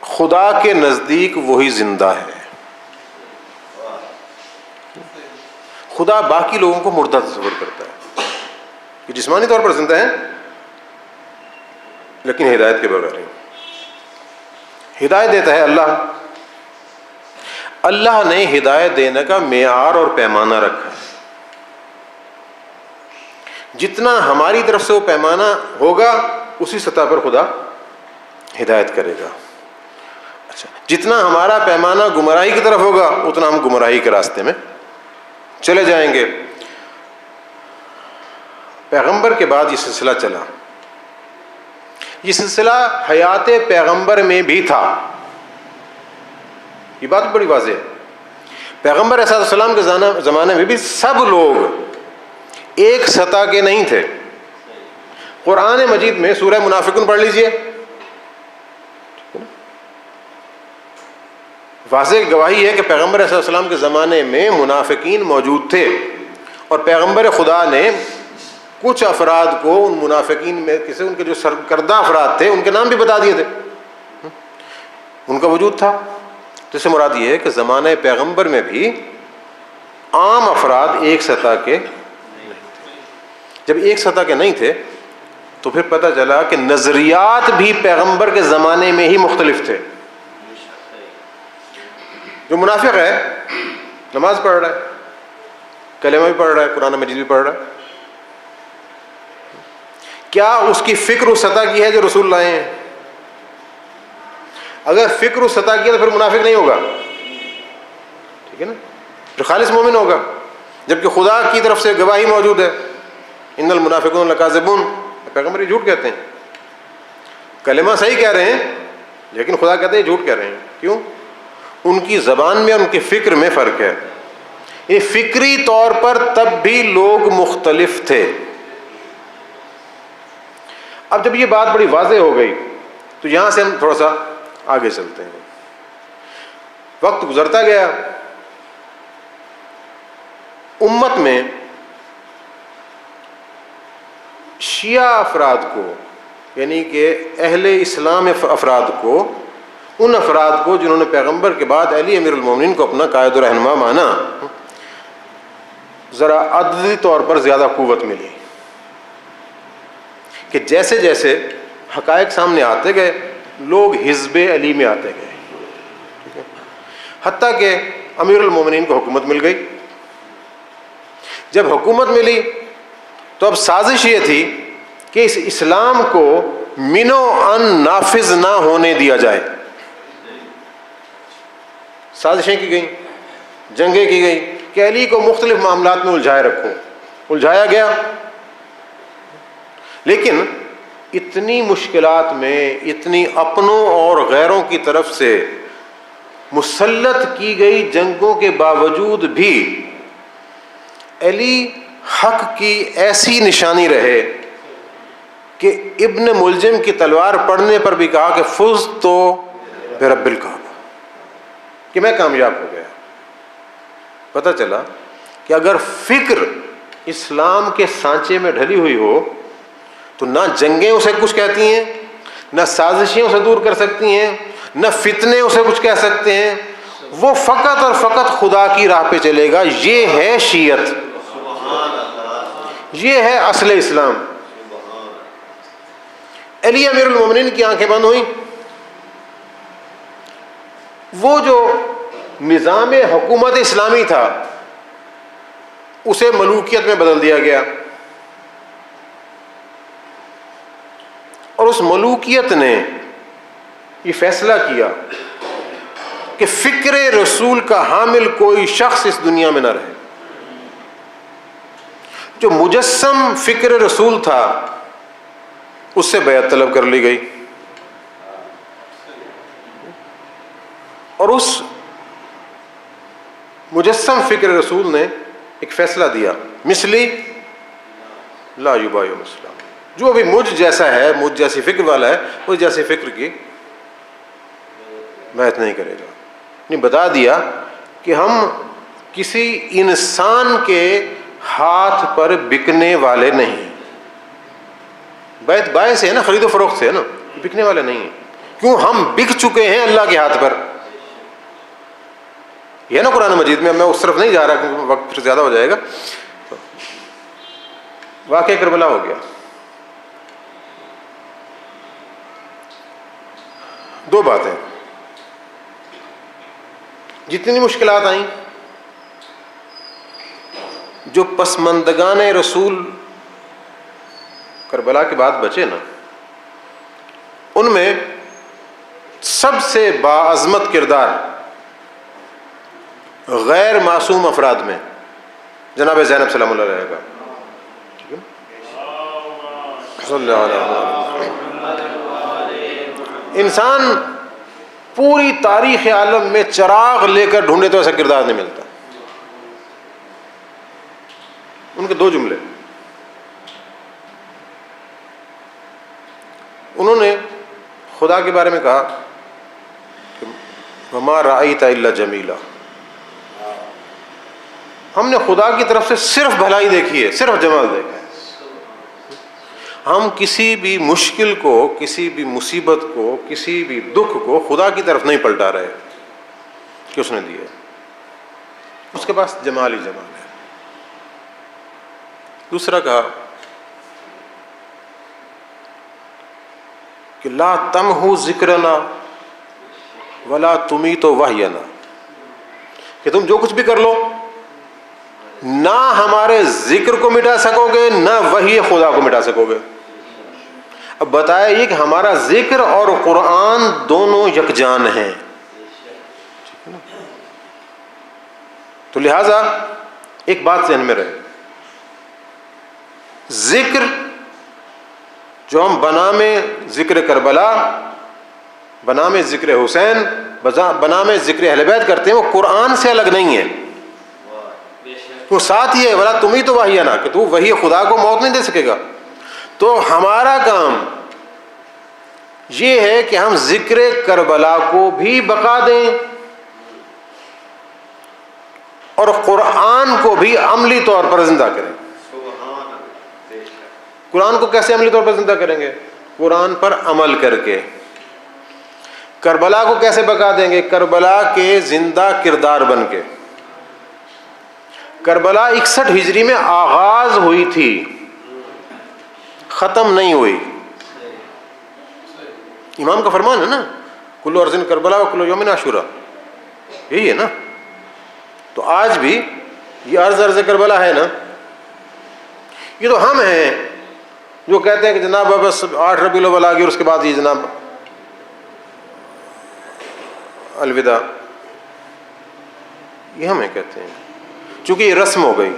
خدا کے نزدیک وہی زندہ ہے۔ خدا باقی لوگوں کو مردہ تصور کرتا ہے کہ جسمانی طور پر زندہ ہیں لیکن ہدایت کے بغیر ہیں۔ ہدایت دیتا ہے اللہ۔ اللہ نے ہدایت دینے کا معیار اور پیمانہ رکھا ہے۔ جتنا ہماری طرف سے وہ پیمانہ ہوگا اسی سطح پر خدا ہدایت کرے گا۔ اچھا، جتنا ہمارا پیمانہ گمراہی کی طرف ہوگا اتنا ہم گمراہی کے راستے میں چلے جائیں گے۔ پیغمبر کے بعد یہ سلسلہ چلا، یہ سلسلہ حیات پیغمبر میں بھی تھا۔ یہ بات بڑی واضح ہے۔ پیغمبر علیہ السلام کے زمانے میں بھی سب لوگ ایک سطح کے نہیں تھے۔ قرآن مجید میں سورہ منافقون پڑھ لیجئے، واضح گواہی ہے کہ پیغمبر علیہ السلام کے زمانے میں منافقین موجود تھے، اور پیغمبر خدا نے کچھ افراد کو ان منافقین میں کسی ان کے جو سرکردہ افراد تھے ان کے نام بھی بتا دیے تھے، ان کا وجود تھا۔ تو اس سے مراد یہ ہے کہ زمانہ پیغمبر میں بھی عام افراد ایک سطح کے نہیں تھے۔ جب ایک سطح کے نہیں تھے تو پھر پتہ چلا کہ نظریات بھی پیغمبر کے زمانے میں ہی مختلف تھے۔ جو منافق ہے نماز پڑھ رہا ہے، کلمہ بھی پڑھ رہا ہے، قرآن مجید بھی پڑھ رہا ہے، کیا اس کی فکر اس سطح کی ہے جو رسول لائے ہیں؟ اگر فکر اس سطح کی ہے تو پھر منافق نہیں ہوگا، ٹھیک ہے نا، پھر خالص مومن ہوگا۔ جبکہ خدا کی طرف سے گواہی موجود ہے، ان المنافقون لکاذبون، پیغمبر یہ جھوٹ کہتے ہیں، کلمہ صحیح کہہ رہے ہیں لیکن خدا کہتے ہیں جھوٹ کہہ رہے ہیں۔ کیوں؟ ان کی زبان میں، ان کی فکر میں فرق ہے۔ یہ فکری طور پر تب بھی لوگ مختلف تھے۔ اب جب یہ بات بڑی واضح ہو گئی تو یہاں سے ہم تھوڑا سا آگے چلتے ہیں۔ وقت گزرتا گیا، امت میں شیعہ افراد کو، یعنی کہ اہل اسلام افراد کو، ان افراد کو جنہوں نے پیغمبر کے بعد علی امیر المومنین کو اپنا قائد و رہنما مانا، ذرا عددی طور پر زیادہ قوت ملی کہ جیسے جیسے حقائق سامنے آتے گئے لوگ حزب علی میں آتے گئے، حتیٰ کہ امیر المومنین کو حکومت مل گئی۔ جب حکومت ملی تو اب سازش یہ تھی کہ اس اسلام کو من و ان نافذ نہ ہونے دیا جائے۔ سازشیں کی گئیں، جنگیں کی گئیں کہ علی کو مختلف معاملات میں الجھائے رکھو، الجھایا گیا، لیکن اتنی مشکلات میں، اتنی اپنوں اور غیروں کی طرف سے مسلط کی گئی جنگوں کے باوجود بھی علی حق کی ایسی نشانی رہے کہ ابن ملجم کی تلوار پڑنے پر بھی کہا کہ فز تو برب الکعبہ، کہ میں کامیاب ہو گیا۔ پتہ چلا کہ اگر فکر اسلام کے سانچے میں ڈھلی ہوئی ہو تو نہ جنگیں اسے کچھ کہتی ہیں، نہ سازشیں اسے دور کر سکتی ہیں، نہ فتنے اسے کچھ کہہ سکتے ہیں، وہ فقط اور فقط خدا کی راہ پہ چلے گا۔ یہ ہے شیعت، یہ ہے اصل اسلام۔ علی امیر المومنین کی آنکھیں بند ہوئیں، وہ جو نظام حکومت اسلامی تھا اسے ملوکیت میں بدل دیا گیا، اور اس ملوکیت نے یہ فیصلہ کیا کہ فکر رسول کا حامل کوئی شخص اس دنیا میں نہ رہے۔ جو مجسم فکر رسول تھا اس سے بیعت طلب کر لی گئی، اور اس مجسم فکر رسول نے ایک فیصلہ دیا، مثلی لا یبایع مسلم، جو بھی مجھ جیسا ہے، مجھ جیسی فکر والا ہے، اس جیسی فکر کی بیعت نہیں کرے گا۔ نے بتا دیا کہ ہم کسی انسان کے ہاتھ پر بکنے والے نہیں۔ بیعت بائع سے ہے نا، خرید و فروخت سے ہے نا، بکنے والے نہیں ہیں۔ کیوں؟ ہم بک چکے ہیں اللہ کے ہاتھ پر، یہ نا قرآن مجید میں۔ میں اس طرف نہیں جا رہا کیونکہ وقت پھر زیادہ ہو جائے گا۔ واقعہ کربلا ہو گیا، دو باتیں، جتنی مشکلات آئیں، جو پسماندگان رسول کربلا کے بعد بچے نا، ان میں سب سے باعظمت کردار غیر معصوم افراد میں جناب زینب سلام اللہ علیہ کا۔ صلی اللہ علیہ وسلم۔ انسان پوری تاریخ عالم میں چراغ لے کر ڈھونڈے تو ایسا کردار نہیں ملتا۔ ان کے دو جملے، انہوں نے خدا کے بارے میں کہا کہ وما رأیت الا جمیلا، ہم نے خدا کی طرف سے صرف بھلائی دیکھی ہے، صرف جمال دیکھا ہے۔ ہم کسی بھی مشکل کو، کسی بھی مصیبت کو، کسی بھی دکھ کو خدا کی طرف نہیں پلٹا رہے کہ اس نے دیا، اس کے پاس جمال ہی جمال ہے۔ دوسرا کہا کہ لا تمحو ذکرنا ولا تمیت وحینا، کہ تم جو کچھ بھی کر لو نہ ہمارے ذکر کو مٹا سکو گے، نہ وحی خدا کو مٹا سکو گے۔ اب بتایا یہ کہ ہمارا ذکر اور قرآن دونوں یکجان ہیں، تو لہذا ایک بات ذہن میں رہے، ذکر جو ہم بنام ذکر کربلا، بنام ذکر حسین، بنام ذکر اہل بیت کرتے ہیں، وہ قرآن سے الگ نہیں ہے۔ وہ ساتھ ہی ہے ولا تمہیں تو وحی نا، کہ تو وہی خدا کو موت نہیں دے سکے گا۔ تو ہمارا کام یہ ہے کہ ہم ذکر کربلا کو بھی بقا دیں اور قرآن قرآن کو بھی عملی طور پر زندہ کریں. قرآن کو کیسے عملی طور پر زندہ کریں گے؟ قرآن پر عمل کر کے. کربلا کو کیسے بقا دیں گے؟ کربلا کے زندہ کردار بن کے. کربلا 61 ہجری میں آغاز ہوئی تھی، ختم نہیں ہوئی. امام کا فرمان ہے نا، کلو ارض کربلا و کلو یوم عاشورہ، یہی ہے نا. تو آج بھی یہ ارض کربلا ہے نا. یہ تو ہم ہیں جو کہتے ہیں کہ جناب بس 8 ربیع الاول آ گئی اور اس کے بعد یہ جناب الوداع. یہ ہمیں کہتے ہیں چونکہ یہ رسم ہو گئی.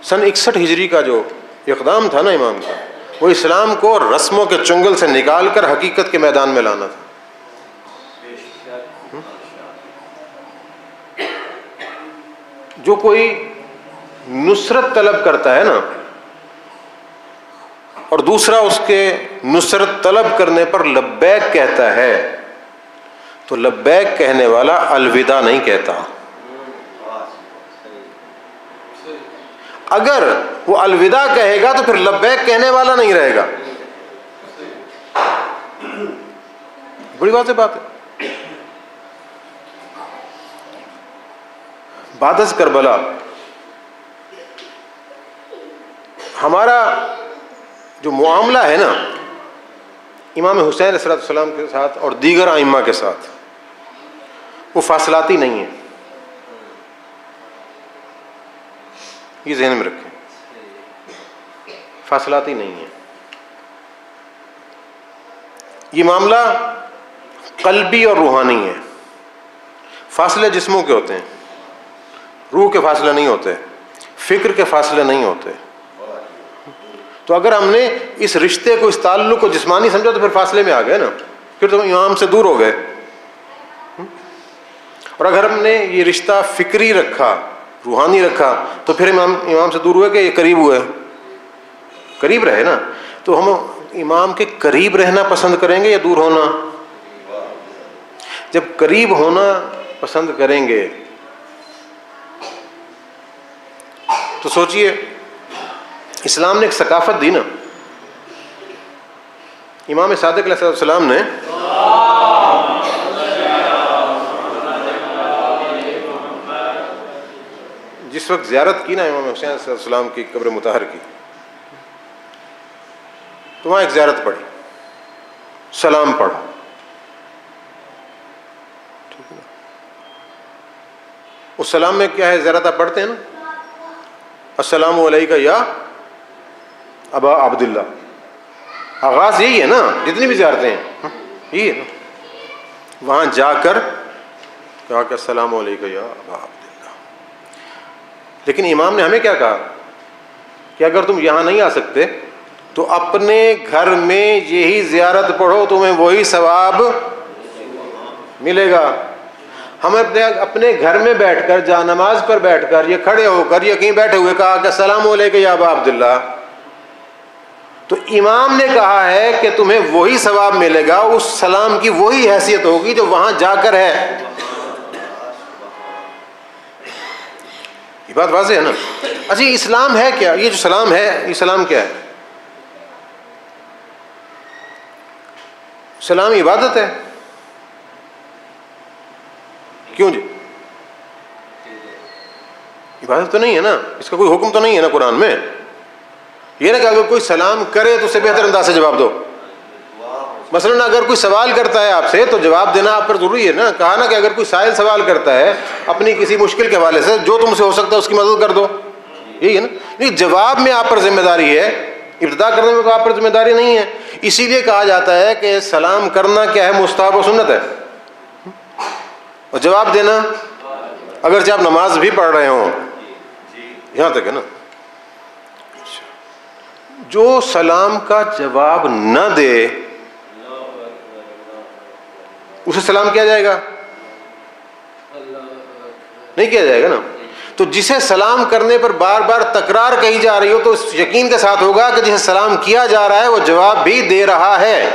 سن 61 ہجری کا جو اقدام تھا نا امام کا، وہ اسلام کو رسموں کے چنگل سے نکال کر حقیقت کے میدان میں لانا تھا. جو کوئی نصرت طلب کرتا ہے نا اور دوسرا اس کے نصرت طلب کرنے پر لبیک کہتا ہے، تو لبیک کہنے والا الوداع نہیں کہتا. اگر وہ الوداع کہے گا تو پھر لبیک کہنے والا نہیں رہے گا. بڑی واضح بات ہے. بعد از کربلا ہمارا جو معاملہ ہے نا امام حسین علیہ السلام کے ساتھ اور دیگر ائمہ کے ساتھ، وہ فاصلاتی نہیں ہے. یہ ذہن میں رکھیں، فاصلاتی نہیں ہے. یہ معاملہ قلبی اور روحانی ہے. فاصلے جسموں کے ہوتے ہیں، روح کے فاصلے نہیں ہوتے، فکر کے فاصلے نہیں ہوتے. تو اگر ہم نے اس رشتے کو، اس تعلق کو جسمانی سمجھا تو پھر فاصلے میں آ گئے نا، پھر تو امام سے دور ہو گئے. اور اگر ہم نے یہ رشتہ فکری رکھا، روحانی رکھا، تو پھر امام سے دور ہوئے کہ یہ قریب ہوئے، قریب رہے نا. تو ہم امام کے قریب رہنا پسند کریں گے یا دور ہونا؟ جب قریب ہونا پسند کریں گے تو سوچئے اسلام نے ایک ثقافت دی نا. امام صادق علیہ السلام نے جس وقت زیارت کی نا امام حسین علیہ السلام کی قبر مطہر کی، تو وہاں ایک زیارت پڑھی، سلام پڑھا. اس سلام میں کیا ہے؟ زیارت آپ پڑھتے ہیں نا، السلام علیکہ یا ابا عبداللہ. آغاز یہی ہے نا، جتنی بھی زیارتیں ہیں یہی ہے نا. وہاں جا کر کہا کہ السلام علیکہ یا ابا عبداللہ. لیکن امام نے ہمیں کیا کہا کہ اگر تم یہاں نہیں آ سکتے تو اپنے گھر میں یہی زیارت پڑھو، تمہیں وہی ثواب ملے گا. ہم اپنے گھر میں بیٹھ کر، جا نماز پر بیٹھ کر، یہ کھڑے ہو کر، یہ کہیں بیٹھے ہوئے کہا کہ السلام علیکم یا ابا عبداللہ، تو امام نے کہا ہے کہ تمہیں وہی ثواب ملے گا، اس سلام کی وہی حیثیت ہوگی جو وہاں جا کر ہے. یہ بات واضح ہے نا. اچھا اسلام ہے کیا؟ یہ جو سلام ہے، یہ سلام کیا ہے؟ سلام عبادت ہے. کیوں جی؟ عبادت تو نہیں ہے نا، اس کا کوئی حکم تو نہیں ہے نا قرآن میں. یہ نہ کہ اگر کوئی سلام کرے تو اسے بہتر انداز سے جواب دو. مثلا اگر کوئی سوال کرتا ہے آپ سے تو جواب دینا آپ پر ضروری ہے نا. کہا نا کہ اگر کوئی سائل سوال کرتا ہے اپنی کسی مشکل کے حوالے سے، جو تم سے ہو سکتا ہے اس کی مدد کر دو. یہی ہے نا. نہیں، جواب میں آپ پر ذمہ داری ہے، ابتدا کرنے میں تو آپ پر ذمہ داری نہیں ہے. اسی لیے کہا جاتا ہے کہ سلام کرنا کیا ہے؟ مستحب و سنت ہے. اور جواب دینا اگرچہ آپ نماز بھی پڑھ رہے ہوں، یہاں تک ہے نا. جو سلام کا جواب نہ دے اسے سلام کیا جائے گا؟ نہیں کیا جائے گا نا. تو جسے سلام کرنے پر بار بار تکرار کہی جا رہی ہو تو اس یقین کے ساتھ ہوگا کہ جسے سلام کیا جا رہا ہے وہ جواب بھی دے رہا ہے.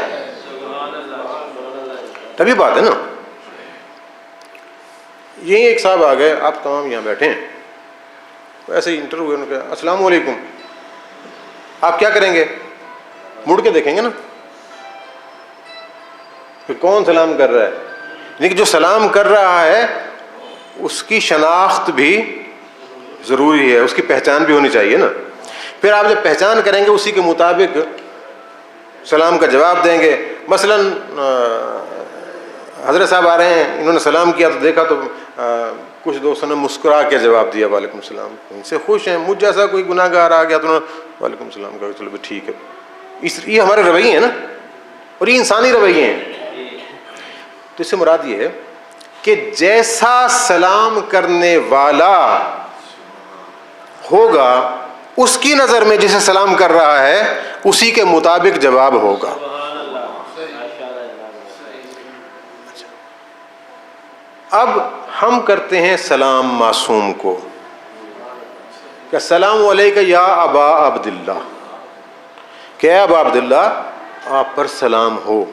تبھی بات ہے نا. یہیں ایک صاحب آ گئے, آپ تمام یہاں بیٹھے ہیں, ایسے ہی انٹرویو انہوں نے کہا السلام علیکم. آپ کیا کریں گے؟ مڑ کے دیکھیں گے نا کہ کون سلام کر رہا ہے. لیکن جو سلام کر رہا ہے اس کی شناخت بھی ضروری ہے, اس کی پہچان بھی ہونی چاہیے نا. پھر آپ جب پہچان کریں گے اسی کے مطابق سلام کا جواب دیں گے. مثلا حضرت صاحب آ رہے ہیں, انہوں نے سلام کیا تو دیکھا تو کچھ دوستوں نے مسکرا کے جواب دیا وعلیکم السلام, ان سے خوش ہیں. مجھ جیسا کوئی گناہ گار آ گیا تو انہوں نے وعلیکم السلام کہا, چلو ٹھیک ہے. یہ ہمارے رویے ہیں نا, اور یہ انسانی رویے ہیں. تو اس سے مراد یہ ہے کہ جیسا سلام کرنے والا ہوگا اس کی نظر میں جسے سلام کر رہا ہے اسی کے مطابق جواب ہوگا. اب ہم کرتے ہیں سلام معصوم کو کہ السلام علیکم یا ابا عبداللہ, کہ اے ابا عبداللہ آپ پر سلام ہو.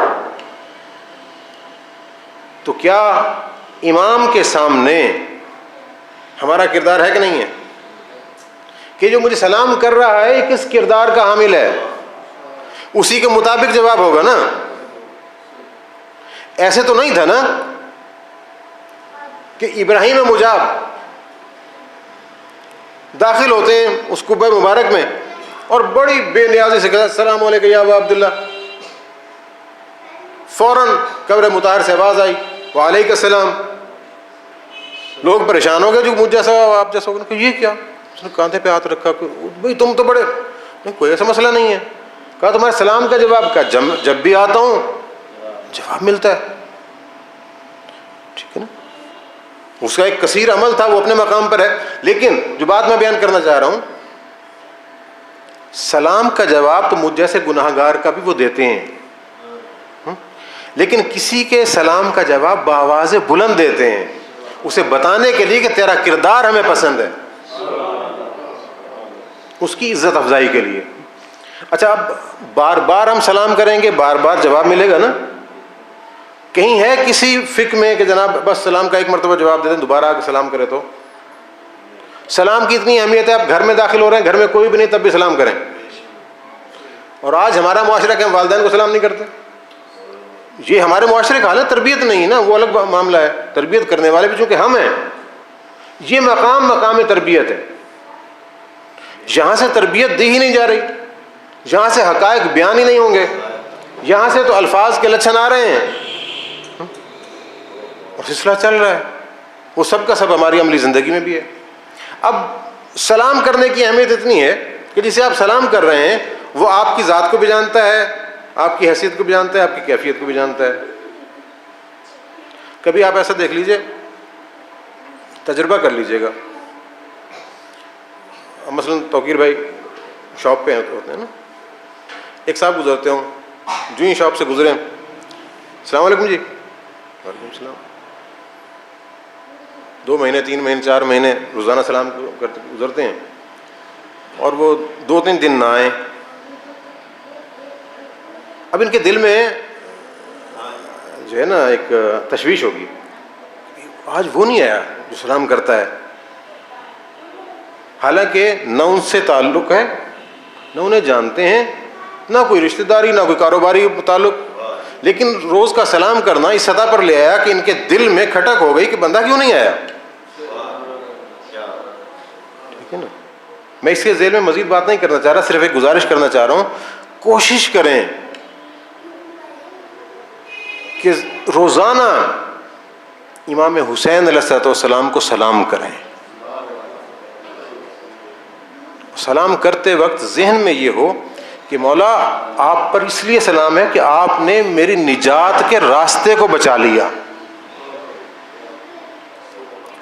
تو کیا امام کے سامنے ہمارا کردار ہے کہ نہیں ہے کہ جو مجھے سلام کر رہا ہے کس کردار کا حامل ہے, اسی کے مطابق جواب ہوگا نا. ایسے تو نہیں تھا نا کہ ابراہیم مجاب داخل ہوتے ہیں اس قبہ مبارک میں اور بڑی بے نیازی سے کہا السلام علیکم یا ابا عبداللہ, فوراً قبر مطہر سے آواز آئی وعلیکم السلام. لوگ پریشان ہو گئے جو مجھ جیسا آپ جیسا ہوگا, کہ یہ کیا, اس نے کاندھے پہ ہاتھ رکھا, بھائی تم تو بڑے, کوئی ایسا مسئلہ نہیں ہے. کہا تمہارے سلام کا جواب کا جب بھی آتا ہوں جواب ملتا ہے. ٹھیک ہے نا, اس کا ایک کثیر عمل تھا, وہ اپنے مقام پر ہے. لیکن جو بات میں بیان کرنا چاہ رہا ہوں, سلام کا جواب تو مجھ جیسے گناہ گار کا بھی وہ دیتے ہیں, لیکن کسی کے سلام کا جواب بآواز بلند دیتے ہیں اسے بتانے کے لیے کہ تیرا کردار ہمیں پسند ہے, اس کی عزت افزائی کے لیے. اچھا اب بار بار ہم سلام کریں گے, بار بار جواب ملے گا نا. کہیں ہے کسی فقہ میں کہ جناب بس سلام کا ایک مرتبہ جواب دے دیں, دوبارہ آ کے سلام کرے تو؟ سلام کی اتنی اہمیت ہے, آپ گھر میں داخل ہو رہے ہیں, گھر میں کوئی بھی نہیں تب بھی سلام کریں. اور آج ہمارا معاشرہ کہ ہم والدین کو سلام نہیں کرتے, یہ ہمارے معاشرے کا حال ہے. تربیت نہیں ہے نا, وہ الگ معاملہ ہے. تربیت کرنے والے بھی چونکہ ہم ہیں, یہ مقام تربیت ہے. یہاں سے تربیت دی ہی نہیں جا رہی, یہاں سے حقائق بیان ہی نہیں ہوں گے, یہاں سے تو الفاظ کے لچھن آ رہے ہیں اور سلسلہ چل رہا ہے. وہ سب کا سب ہماری عملی زندگی میں بھی ہے. اب سلام کرنے کی اہمیت اتنی ہے کہ جسے آپ سلام کر رہے ہیں وہ آپ کی ذات کو بھی جانتا ہے, آپ کی حیثیت کو بھی جانتا ہے, آپ کی کیفیت کو بھی جانتا ہے. کبھی آپ ایسا دیکھ لیجئے, تجربہ کر لیجئے گا. مثلا توقیر بھائی شاپ پہ ہوتے ہیں نا, ایک صاحب گزرتے ہوں, جو ہی شاپ سے گزرے السلام علیکم جی, وعلیکم السلام. 2 مہینے 3 مہینے 4 مہینے روزانہ سلام کرتے گزرتے ہیں اور وہ 2-3 دن نہ آئیں. اب ان کے دل میں جو ہے نا ایک تشویش ہوگی, آج وہ نہیں آیا جو سلام کرتا ہے. حالانکہ نہ ان سے تعلق ہے, نہ انہیں جانتے ہیں, نہ کوئی رشتہ داری, نہ کوئی کاروباری تعلق, لیکن روز کا سلام کرنا اس سطح پر لے آیا کہ ان کے دل میں کھٹک ہو گئی کہ بندہ کیوں نہیں آیا. ٹھیک ہے نا, میں اس کے ذیل میں مزید بات نہیں کرنا چاہ رہا, صرف ایک گزارش کرنا چاہ رہا ہوں, کوشش کریں کہ روزانہ امام حسین علیہ السلام کو سلام کریں. سلام کرتے وقت ذہن میں یہ ہو کہ مولا آپ پر اس لیے سلام ہے کہ آپ نے میری نجات کے راستے کو بچا لیا.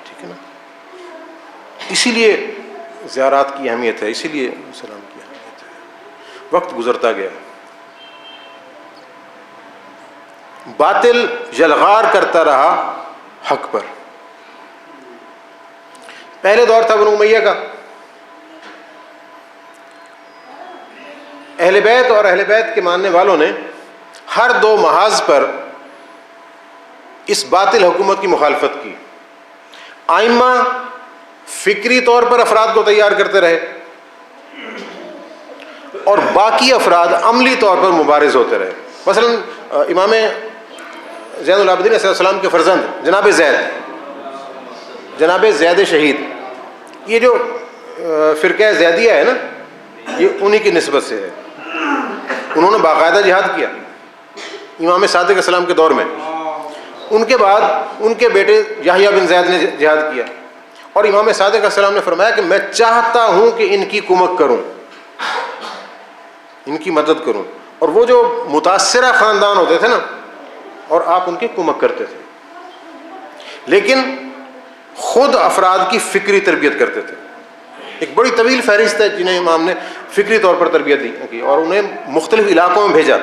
ٹھیک ہے نا, اسی لیے زیارات کی اہمیت ہے, اسی لیے سلام کی اہمیت ہے. وقت گزرتا گیا, باطل یلغار کرتا رہا حق پر. پہلے دور تھا بنو امیہ کا, اہل بیت اور اہل بیت کے ماننے والوں نے ہر 2 محاذ پر اس باطل حکومت کی مخالفت کی. آئمہ فکری طور پر افراد کو تیار کرتے رہے اور باقی افراد عملی طور پر مبارز ہوتے رہے. مثلا امام زین العابدین علیہ السلام کے فرزند جناب زید شہید، یہ جو فرقہ زیدیہ ہے نا، یہ انہی کی نسبت سے ہے. انہوں نے باقاعدہ جہاد کیا امام صادق علیہ السلام کے دور میں. ان کے بعد ان کے بیٹے یحییٰ بن زید نے جہاد کیا، اور امام صادق علیہ السلام نے فرمایا کہ میں چاہتا ہوں کہ ان کی کمک کروں، ان کی مدد کروں. اور وہ جو متاثرہ خاندان ہوتے تھے نا، اور آپ ان کی کمک کرتے تھے، لیکن خود افراد کی فکری تربیت کرتے تھے. ایک بڑی طویل فہرست ہے جنہیں امام نے فکری طور پر تربیت کی، اور انہیں مختلف علاقوں میں بھیجا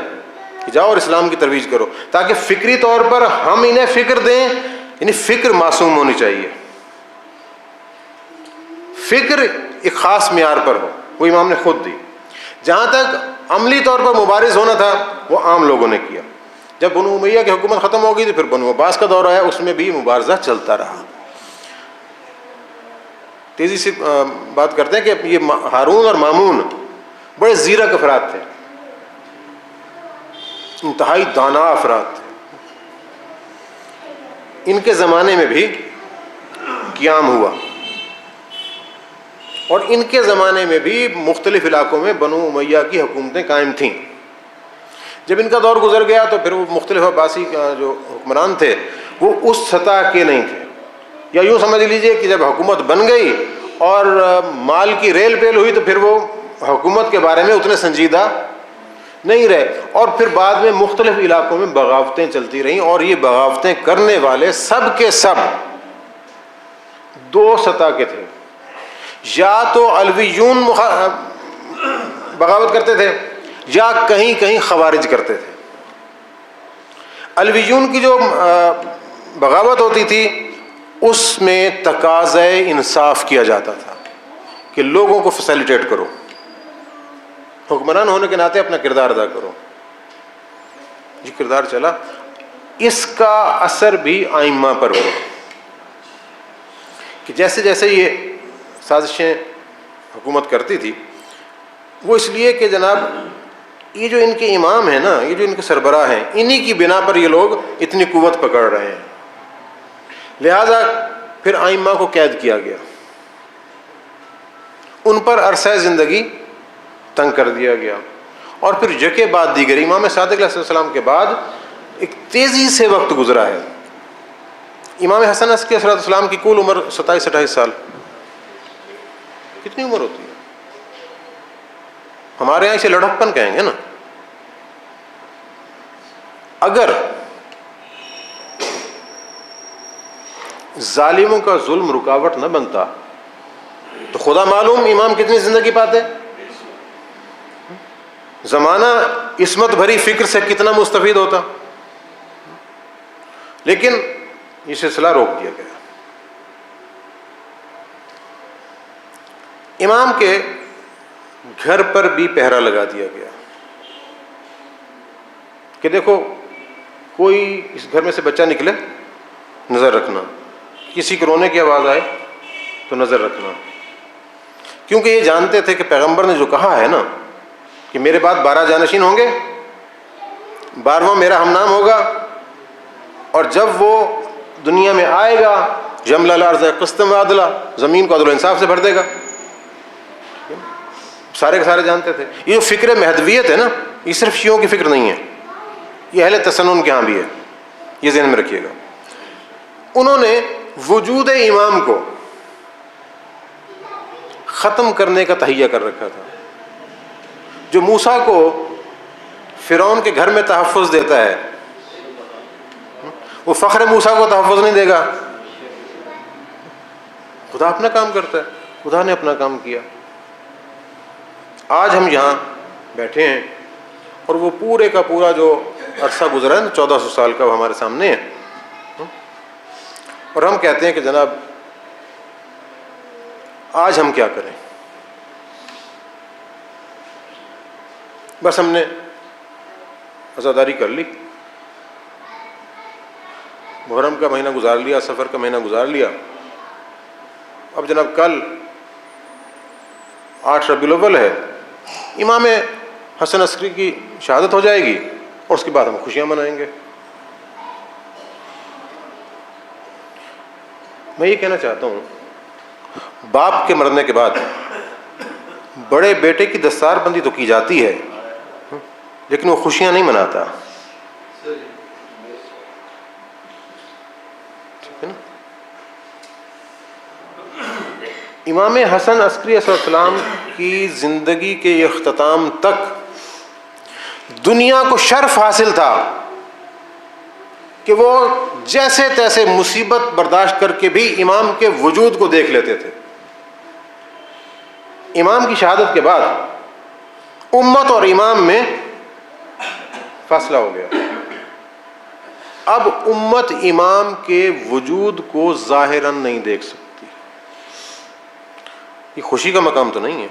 کہ جاؤ اور اسلام کی ترویج کرو، تاکہ فکری طور پر ہم انہیں فکر دیں. یعنی فکر معصوم ہونی چاہیے، فکر ایک خاص معیار پر ہو، وہ امام نے خود دی. جہاں تک عملی طور پر مبارز ہونا تھا وہ عام لوگوں نے کیا. جب بنو امیہ کی حکومت ختم ہو گئی تو پھر بنو عباس کا دور آیا، اس میں بھی مبارزہ چلتا رہا. تیزی سے بات کرتے ہیں کہ یہ ہارون اور مامون بڑے زیرک افراد تھے، انتہائی دانا افراد تھے. ان کے زمانے میں بھی قیام ہوا، اور ان کے زمانے میں بھی مختلف علاقوں میں بنو امیہ کی حکومتیں قائم تھیں. جب ان کا دور گزر گیا تو پھر وہ مختلف عباسی جو حکمران تھے وہ اس سطح کے نہیں تھے. یا یوں سمجھ لیجئے کہ جب حکومت بن گئی اور مال کی ریل پیل ہوئی تو پھر وہ حکومت کے بارے میں اتنے سنجیدہ نہیں رہے. اور پھر بعد میں مختلف علاقوں میں بغاوتیں چلتی رہیں، اور یہ بغاوتیں کرنے والے سب کے سب دو سطح کے تھے. یا تو علویون بغاوت کرتے تھے، یا کہیں کہیں خوارج کرتے تھے. علویون کی جو بغاوت ہوتی تھی اس میں تقاضۂ انصاف کیا جاتا تھا کہ لوگوں کو فیسیلیٹیٹ کرو، حکمران ہونے کے ناطے اپنا کردار ادا کرو. یہ کردار چلا. اس کا اثر بھی آئمہ پر ہوا کہ جیسے جیسے یہ سازشیں حکومت کرتی تھی، وہ اس لیے کہ جناب یہ جو ان کے امام ہیں نا، یہ جو ان کے سربراہ ہیں، انہی کی بنا پر یہ لوگ اتنی قوت پکڑ رہے ہیں. لہذا پھر آئمہ کو قید کیا گیا، ان پر عرصہ زندگی تنگ کر دیا گیا. اور پھر یکے بعد دیگر امام صادق علیہ السلام کے بعد ایک تیزی سے وقت گزرا ہے. امام حسن عسکری علیہ السلام کی کل عمر 27-28 سال. کتنی عمر ہوتی ہے؟ ہمارے یہاں اسے لڑکپن کہیں گے نا. اگر ظالموں کا ظلم رکاوٹ نہ بنتا تو خدا معلوم امام کتنی زندگی پاتے. زمانہ عصمت بھری فکر سے کتنا مستفید ہوتا. لیکن یہ سلسلہ روک دیا گیا. امام کے گھر پر بھی پہرا لگا دیا گیا کہ دیکھو کوئی اس گھر میں سے بچہ نکلے نظر رکھنا، کسی کے رونے کی آواز آئے تو نظر رکھنا. کیونکہ یہ جانتے تھے کہ پیغمبر نے جو کہا ہے نا کہ میرے بعد 12 جانشین ہوں گے، 12واں میرا ہم نام ہوگا، اور جب وہ دنیا میں آئے گا یملا الارض قسطا وعدلا، زمین کو عدل و انصاف سے بھر دے گا. سارے کے سارے جانتے تھے. یہ جو فکر مہدویت ہے نا، یہ صرف شیعوں کی فکر نہیں ہے، یہ اہل تسنن کے ہاں بھی ہے، یہ ذہن میں رکھیے گا. انہوں نے وجود امام کو ختم کرنے کا تہیہ کر رکھا تھا. جو موسیٰ کو فرعون کے گھر میں تحفظ دیتا ہے، وہ فخر موسیٰ کو تحفظ نہیں دے گا. خدا اپنا کام کرتا ہے، خدا نے اپنا کام کیا. آج ہم یہاں بیٹھے ہیں اور وہ پورے کا پورا جو عرصہ گزرا ہے نا 1400 سال کا، وہ ہمارے سامنے ہے، اور ہم کہتے ہیں کہ جناب آج ہم کیا کریں. بس ہم نے عزاداری کر لی، محرم کا مہینہ گزار لیا، سفر کا مہینہ گزار لیا، اب جناب کل 8 ربیع الاول ہے، امام حسن عسکری کی شہادت ہو جائے گی اور اس کے بعد ہم خوشیاں منائیں گے۔ میں یہ کہنا چاہتا ہوں، باپ کے مرنے کے بعد بڑے بیٹے کی دستار بندی تو کی جاتی ہے، لیکن وہ خوشیاں نہیں مناتا، ٹھیک ہے نا؟ امام حسن عسکری علیہ السلام کی زندگی کے اختتام تک دنیا کو شرف حاصل تھا کہ وہ جیسے تیسے مصیبت برداشت کر کے بھی امام کے وجود کو دیکھ لیتے تھے۔ امام کی شہادت کے بعد امت اور امام میں فاصلہ ہو گیا۔ اب امت امام کے وجود کو ظاہراً نہیں دیکھ سکتی۔ یہ خوشی کا مقام تو نہیں ہے،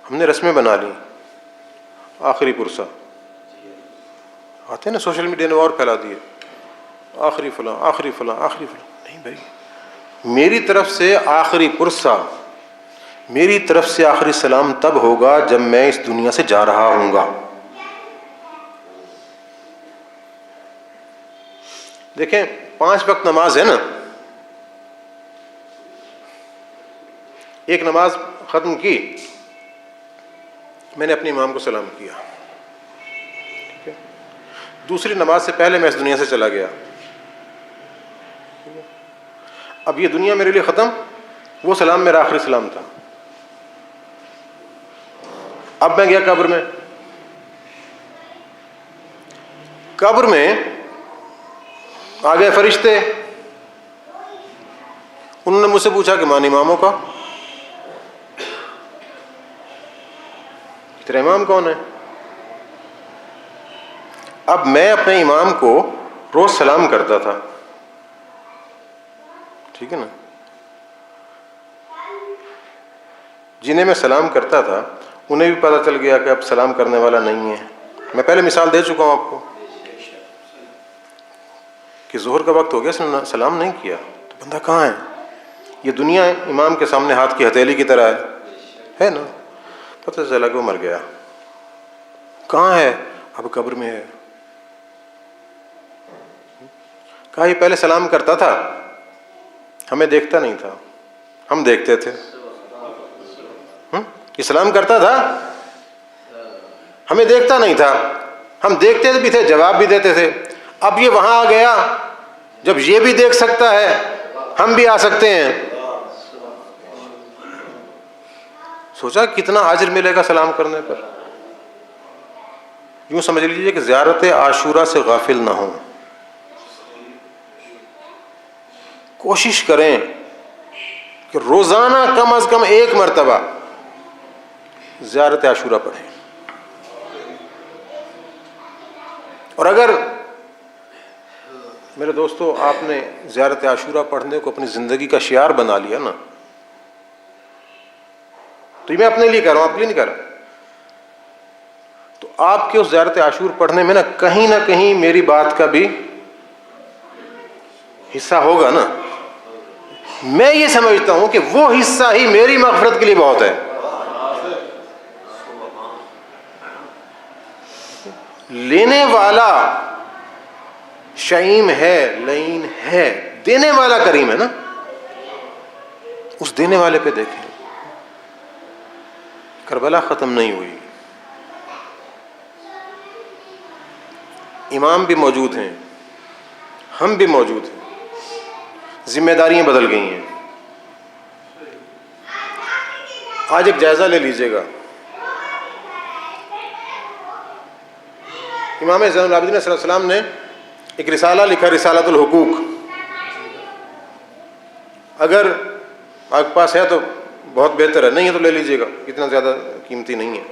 ہم نے رسمیں بنا لی، آخری پرسہ آتے ہیں نا سوشل میڈیا نے اور پھیلا دیے، آخری فلاں آخری فلاں آخری فلاں۔ نہیں بھائی، میری طرف سے آخری پرسہ، میری طرف سے آخری سلام تب ہوگا جب میں اس دنیا سے جا رہا ہوں گا۔ دیکھیں 5 وقت نماز ہے نا، ایک نماز ختم کی، میں نے اپنے امام کو سلام کیا، ٹھیک ہے؟ دوسری نماز سے پہلے میں اس دنیا سے چلا گیا، اب یہ دنیا میرے لیے ختم، وہ سلام میرا آخری سلام تھا۔ اب میں گیا قبر میں، قبر میں آ گئے فرشتے، انہوں نے مجھ سے پوچھا کہ مان اماموں کا، تیرا امام کون ہے؟ اب میں اپنے امام کو روز سلام کرتا تھا، ٹھیک ہے نا؟ جنہیں میں سلام کرتا تھا انہیں بھی پتہ چل گیا کہ اب سلام کرنے والا نہیں ہے۔ میں پہلے مثال دے چکا ہوں آپ کو کہ ظہر کا وقت ہو گیا، اس نے سلام نہیں کیا، تو بندہ کہاں ہے؟ یہ دنیا ہے امام کے سامنے ہاتھ کی ہتھیلی کی طرح ہے نا، پتہ چلا کہ وہ مر گیا، کہاں ہے؟ اب قبر میں ہے۔ کہا یہ پہلے سلام کرتا تھا، ہمیں دیکھتا نہیں تھا، ہم دیکھتے تھے۔ یہ سلام کرتا تھا، ہمیں دیکھتا نہیں تھا، ہم دیکھتے بھی تھے، جواب بھی دیتے تھے۔ اب یہ وہاں آ گیا جب یہ بھی دیکھ سکتا ہے، ہم بھی آ سکتے ہیں۔ سوچا کتنا اجر ملے گا سلام کرنے پر۔ یوں سمجھ لیجئے کہ زیارت عاشورہ سے غافل نہ ہوں، کوشش کریں کہ روزانہ کم از کم 1 مرتبہ زیارت عاشورہ پڑھیں، اور اگر میرے دوستو آپ نے زیارت عاشورہ پڑھنے کو اپنی زندگی کا شعار بنا لیا نا، تو یہ میں اپنے لیے کہہ رہا ہوں، آپ کے لیے نہیں کہہ رہا، تو آپ کے اس زیارت عاشور پڑھنے میں نہ کہیں میری بات کا بھی حصہ ہوگا نا۔ میں یہ سمجھتا ہوں کہ وہ حصہ ہی میری مغفرت کے لیے بہت ہے۔ لینے والا شعیم ہے، لعین ہے، دینے والا کریم ہے نا، اس دینے والے پہ دیکھیں۔ کربلا ختم نہیں ہوئی، امام بھی موجود ہیں، ہم بھی موجود ہیں، ذمہ داریاں بدل گئی ہیں۔ آج ایک جائزہ لے لیجئے گا، امام زین العابدین صلی اللہ علیہ وسلم نے ایک رسالہ لکھا، رسالۃ الحقوق۔ اگر آپ کے پاس ہے تو بہت بہتر ہے، نہیں ہے تو لے لیجئے گا، اتنا زیادہ قیمتی نہیں ہے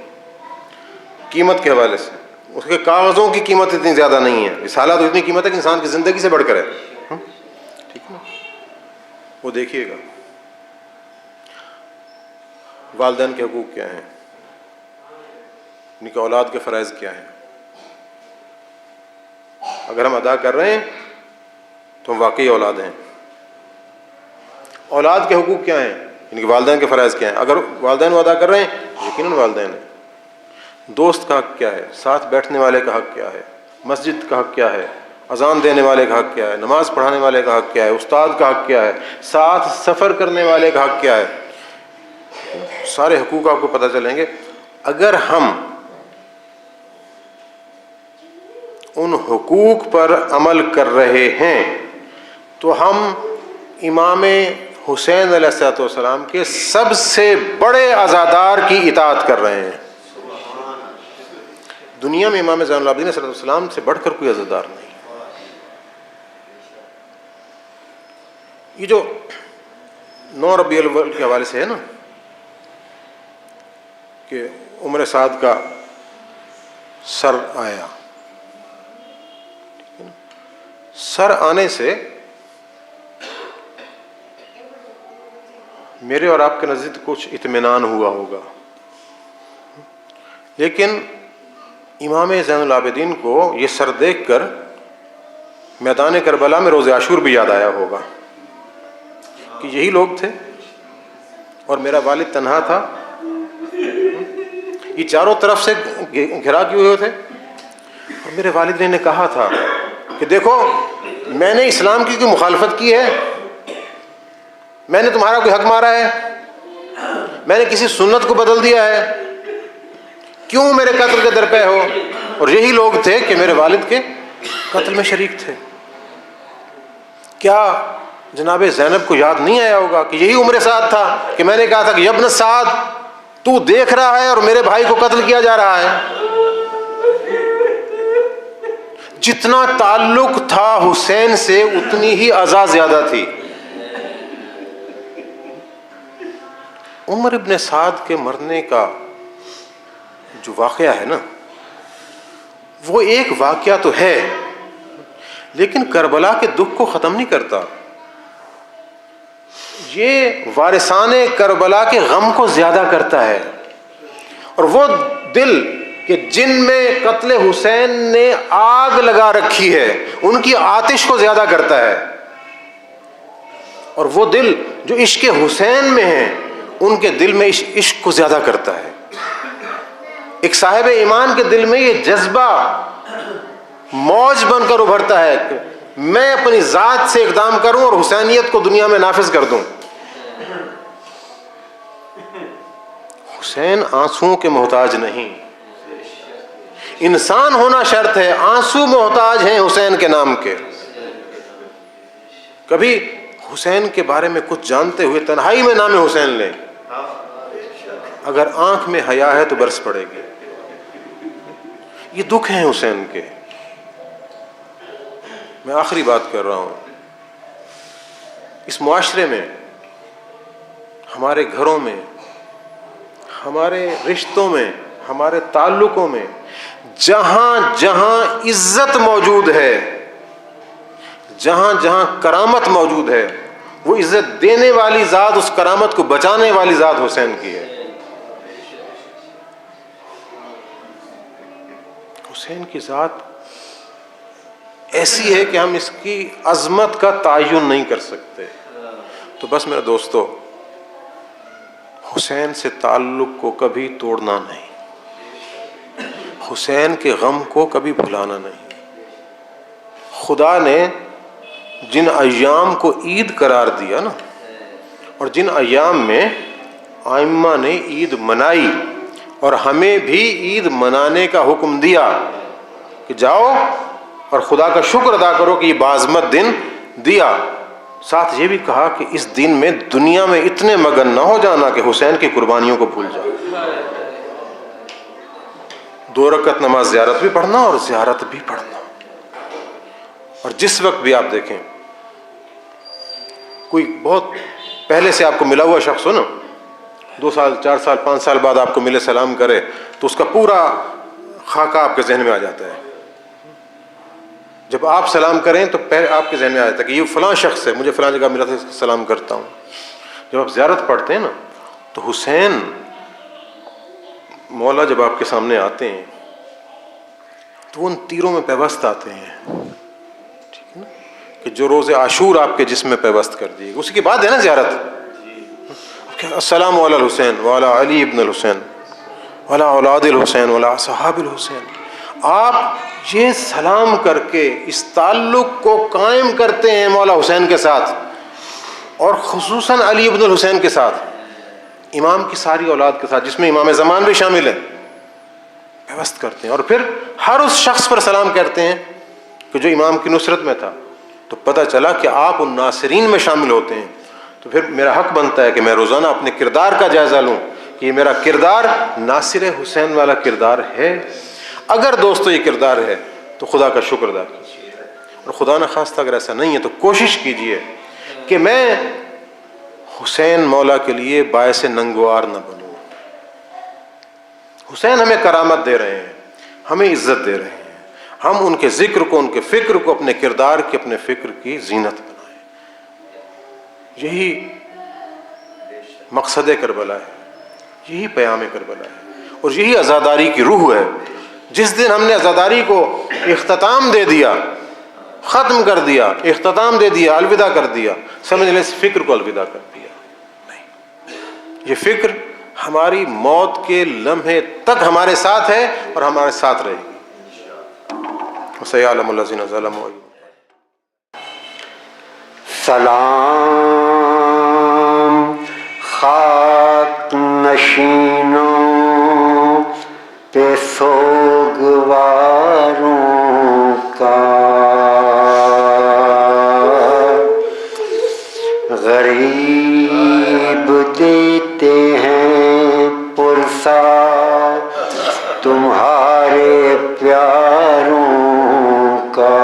قیمت کے حوالے سے، اس کے کاغذوں کی قیمت اتنی زیادہ نہیں ہے، رسالہ تو اتنی قیمت ہے کہ انسان کی زندگی سے بڑھ کر ہے، ٹھیک ہے نا؟ وہ دیکھیے گا والدین کے حقوق کیا ہیں، ان کی اولاد کے فرائض کیا ہیں، اگر ہم ادا کر رہے ہیں تو ہم واقعی اولاد ہیں. اولاد کے حقوق کیا ہیں؟ ان کے والدین کے فرائض کیا ہیں؟ اگر والدین وہ ادا کر رہے ہیں یقیناً والدین ہیں. دوست کا حق کیا ہے؟ ساتھ بیٹھنے والے کا حق کیا ہے؟ مسجد کا حق کیا ہے؟ اذان دینے والے کا حق کیا ہے؟ نماز پڑھانے والے کا حق کیا ہے؟ استاد کا حق کیا ہے؟ ساتھ سفر کرنے والے کا حق کیا ہے؟ سارے حقوق آپ کو پتہ چلیں گے. اگر ہم ان حقوق پر عمل کر رہے ہیں تو ہم امام حسین علیہ السلام کے سب سے بڑے عزادار کی اطاعت کر رہے ہیں. دنیا میں امام زین العابدین صلی اللہ علیہ وسلم سے بڑھ کر کوئی عزادار نہیں. یہ جو 9 ربیع الاول کے حوالے سے ہے نا کہ عمر سعد کا سر آیا، سر آنے سے میرے اور آپ کے نزدیک کچھ اطمینان ہوا ہوگا، لیکن امام زین العابدین کو یہ سر دیکھ کر میدان کربلا میں روز عاشور بھی یاد آیا ہوگا کہ یہی لوگ تھے اور میرا والد تنہا تھا. یہ چاروں طرف سے گھرا کیے ہوئے تھے اور میرے والد نے کہا تھا کہ دیکھو میں نے اسلام کی کوئی مخالفت کی ہے؟ میں نے تمہارا کوئی حق مارا ہے؟ میں نے کسی سنت کو بدل دیا ہے؟ کیوں میرے قتل کے درپے ہو؟ اور یہی لوگ تھے کہ میرے والد کے قتل میں شریک تھے. کیا جناب زینب کو یاد نہیں آیا ہوگا کہ یہی عمر سعد تھا کہ میں نے کہا تھا کہ یبن سعد تو دیکھ رہا ہے اور میرے بھائی کو قتل کیا جا رہا ہے. جتنا تعلق تھا حسین سے اتنی ہی ازا زیادہ تھی. عمر ابن سعد کے مرنے کا جو واقعہ ہے نا وہ ایک واقعہ تو ہے لیکن کربلا کے دکھ کو ختم نہیں کرتا. یہ وارثان کربلا کے غم کو زیادہ کرتا ہے. اور وہ دل کہ جن میں قتل حسین نے آگ لگا رکھی ہے ان کی آتش کو زیادہ کرتا ہے. اور وہ دل جو عشق حسین میں ہیں ان کے دل میں عشق کو زیادہ کرتا ہے. ایک صاحب ایمان کے دل میں یہ جذبہ موج بن کر ابھرتا ہے کہ میں اپنی ذات سے اقدام کروں اور حسینیت کو دنیا میں نافذ کر دوں. حسین آنسوؤں کے محتاج نہیں، انسان ہونا شرط ہے. آنسو محتاج ہیں حسین کے نام کے. کبھی حسین کے بارے میں کچھ جانتے ہوئے تنہائی میں نام حسین لیں، اگر آنکھ میں حیا ہے تو برس پڑے گی. یہ دکھ ہیں حسین کے. میں آخری بات کر رہا ہوں. اس معاشرے میں، ہمارے گھروں میں، ہمارے رشتوں میں، ہمارے تعلقوں میں جہاں جہاں عزت موجود ہے، جہاں جہاں کرامت موجود ہے، وہ عزت دینے والی ذات، اس کرامت کو بچانے والی ذات حسین کی ہے. حسین کی ذات ایسی ہے کہ ہم اس کی عظمت کا تعین نہیں کر سکتے. تو بس میرے دوستو، حسین سے تعلق کو کبھی توڑنا نہیں، حسین کے غم کو کبھی بھلانا نہیں. خدا نے جن ایام کو عید قرار دیا نا، اور جن ایام میں ائمہ نے عید منائی اور ہمیں بھی عید منانے کا حکم دیا کہ جاؤ اور خدا کا شکر ادا کرو کہ یہ بعظمت دن دیا. ساتھ یہ بھی کہا کہ اس دن میں دنیا میں اتنے مگن نہ ہو جانا کہ حسین کی قربانیوں کو بھول جاؤ. 2 رکعت نماز زیارت بھی پڑھنا اور زیارت بھی پڑھنا. اور جس وقت بھی آپ دیکھیں کوئی بہت پہلے سے آپ کو ملا ہوا شخص ہو نا، 2 سال 4 سال 5 سال بعد آپ کو ملے، سلام کرے تو اس کا پورا خاکہ آپ کے ذہن میں آ جاتا ہے. جب آپ سلام کریں تو پہلے آپ کے ذہن میں آ جاتا ہے کہ یہ فلاں شخص ہے، مجھے فلاں جگہ ملا تھا، سلام کرتا ہوں. جب آپ زیارت پڑھتے ہیں نا تو حسین مولا جب آپ کے سامنے آتے ہیں تو ان تیروں میں پیوست آتے ہیں. کہ جو روز عاشور آپ کے جسم میں پیوست کر دی، اسی کے بعد ہے نا زیارت. السلام علی الحسین وعلی علی ابن الحسین وعلی اولاد الحسین وعلی صحاب الحسین. آپ یہ سلام کر کے اس تعلق کو قائم کرتے ہیں مولا حسین کے ساتھ، اور خصوصاً علی ابن الحسین کے ساتھ، امام کی ساری اولاد کے ساتھ، جس میں امام زمان بھی شامل ہے، پیوست کرتے ہیں. اور پھر ہر اس شخص پر سلام کرتے ہیں کہ جو امام کی نصرت میں تھا. تو پتہ چلا کہ آپ ان ناصرین میں شامل ہوتے ہیں. تو پھر میرا حق بنتا ہے کہ میں روزانہ اپنے کردار کا جائزہ لوں کہ یہ میرا کردار ناصر حسین والا کردار ہے. اگر دوستو یہ کردار ہے تو خدا کا شکر ادا کیجیے، اور خدا نخواستہ اگر ایسا نہیں ہے تو کوشش کیجیے کہ میں حسین مولا کے لیے باعث ننگوار نہ بنوں. حسین ہمیں کرامت دے رہے ہیں، ہمیں عزت دے رہے ہیں، ہم ان کے ذکر کو، ان کے فکر کو اپنے کردار کی، اپنے فکر کی زینت بنائیں. یہی مقصد کربلا ہے، یہی پیام کربلا ہے، اور یہی عزاداری کی روح ہے. جس دن ہم نے عزاداری کو اختتام دے دیا، ختم کر دیا، اختتام دے دیا، الوداع کر دیا، سمجھ لیں اس فکر کو الوداع کر دیا. نہیں، یہ فکر ہماری موت کے لمحے تک ہمارے ساتھ ہے اور ہمارے ساتھ رہے گی. وَسَيَعْلَمُ الَّذِينَ ظَلَمُوا. سلام خاک نشینوں پہ سوگواروں کا، غریب دیتے ہیں پرسا تمہارے پیاروں کا.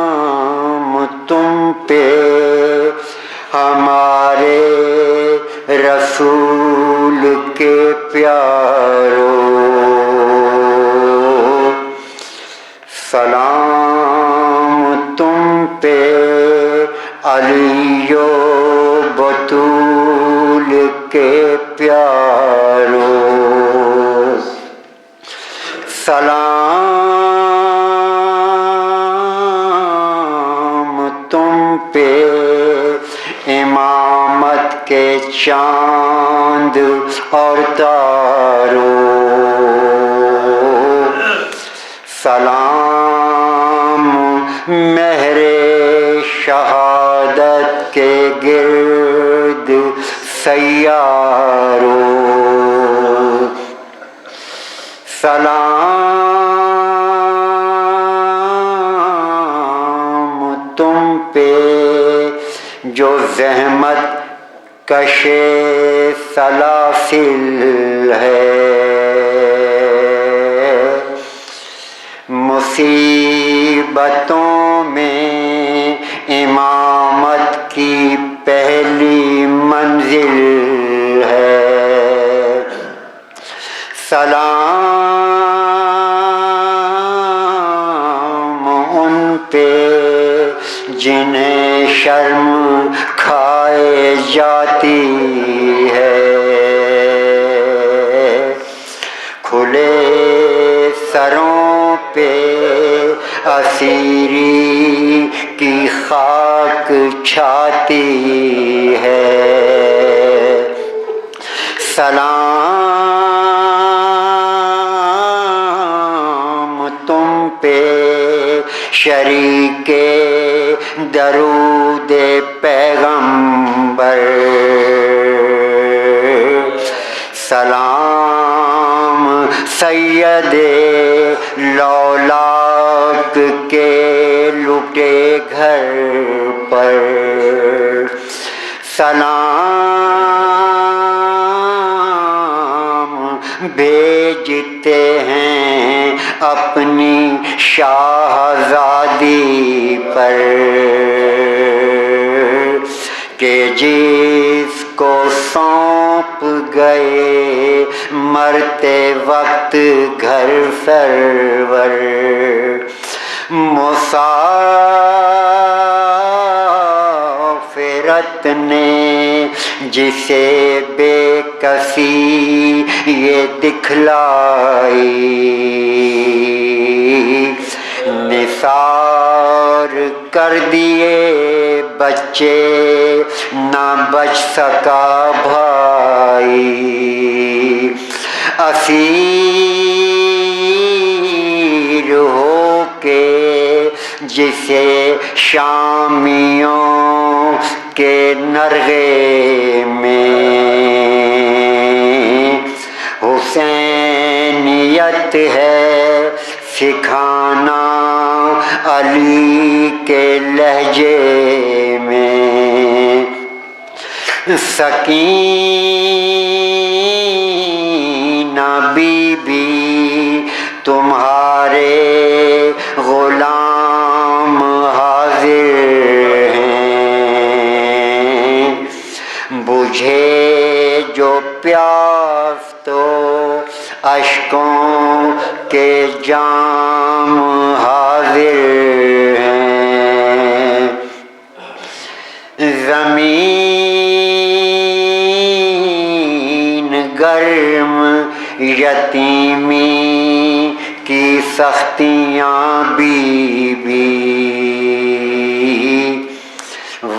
سلام تم پہ ہمارے رسول کے پیاروں، سلام تم پہ علی و بطول کے پیاروں، سلام تم پہ امامت کے چاند اور تاروں، سلام مہر شہادت کے گرد سیاروں، سلام تم پہ جو زحمت کش سلاسل ہے، مصیبتوں میں امامت کی پہلی منزل ہے. سلام ان پہ جنہیں شرم کھائے جاتی ہے، کھلے سروں پہ اسیری کی خاک چھاتی ہے. سلام تم پہ شریک درود پیغمبر، سلام سید لولاک کے لٹے گھر پر، سلام بھیجتے ہیں اپنی شاہزادی پر، کہ جس کو سونپ گئے مرتے وقت گھر سرور، مسافر غیرت نے جسے بے کسی یہ دکھلائی، نثار کر دیے بچے نہ بچ سکا بھائی، اسیر ہو کے جسے شامیوں کے نرغے میں حسینیت ہے سکھانا علی کے لہجے میں، سکینہ بی بی تمہارے غلام حاضر ہیں، بجھے جو پیاس تو اشکوں کے جام حاضر ہیں، زمین گرم یتیمی کی سختیاں بی بی،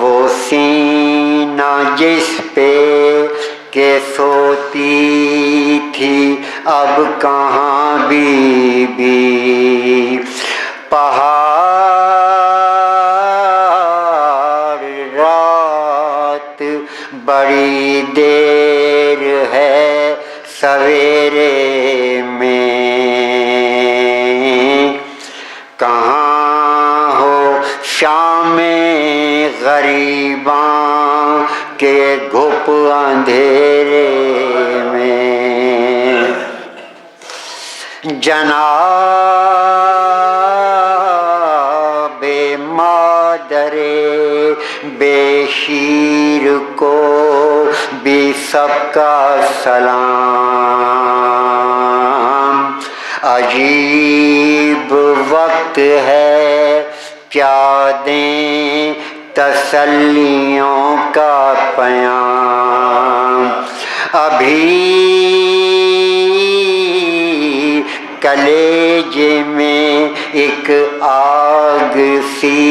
وہ سینہ جس پہ کہ سوتی تھی اب کہاں بی بی، پہاڑ رات بڑی دیر ہے سویرے میں، کہاں ہو شام غریباں کے گھپ اندھیرے میں، جناب مادر بے شیر کو بھی سب کا سلام، عجیب وقت ہے کیا دیں تسلیوں کا پیام، ابھی کلیجے میں ایک آگ سی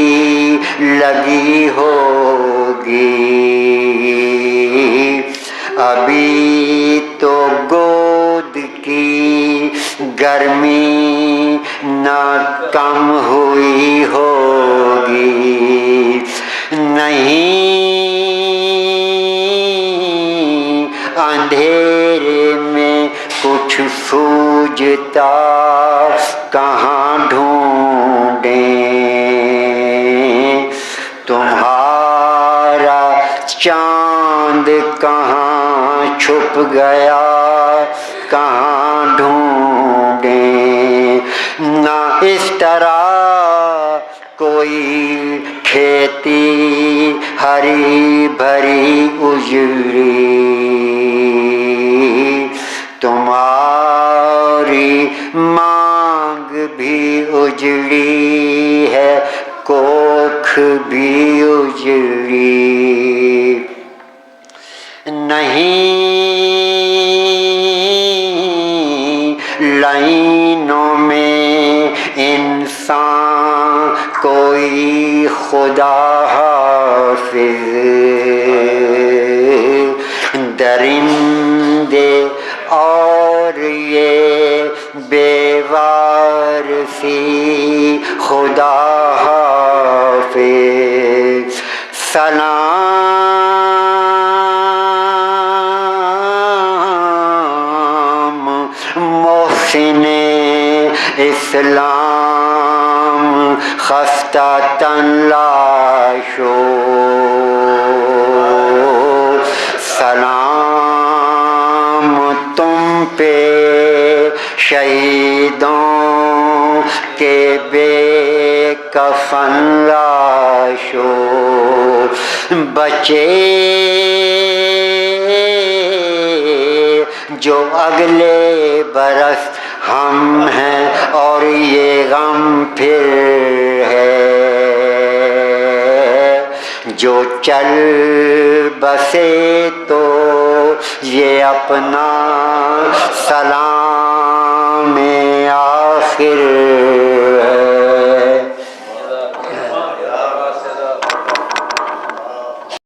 لگی ہوگی، ابھی تو گود کی گرمی نہ کم ہوئی ہوگی، نہیں اندھیرے میں کچھ سوجھتا کہاں ڈھونڈیں، تمہارا چاند کہاں چھپ گیا کہاں ڈھونڈیں، نہ اس طرح کوئی کھیتی ہری بھری اجڑی، تمہاری مانگ بھی اجڑی ہے کوکھ بھی اجڑی، نہیں لائنوں میں انسان کوئی خدا حافظ، درندے اور یہ بے وارثی خدا حافظ، سلام محسن اسلام خستہ تن لاشو، سلام تم پہ شہیدوں کے بے کفن لاشو، بچے جو اگلے برس ہم ہیں اور یہ غم پھر ہے، جو چل بسے تو یہ اپنا سلام آخر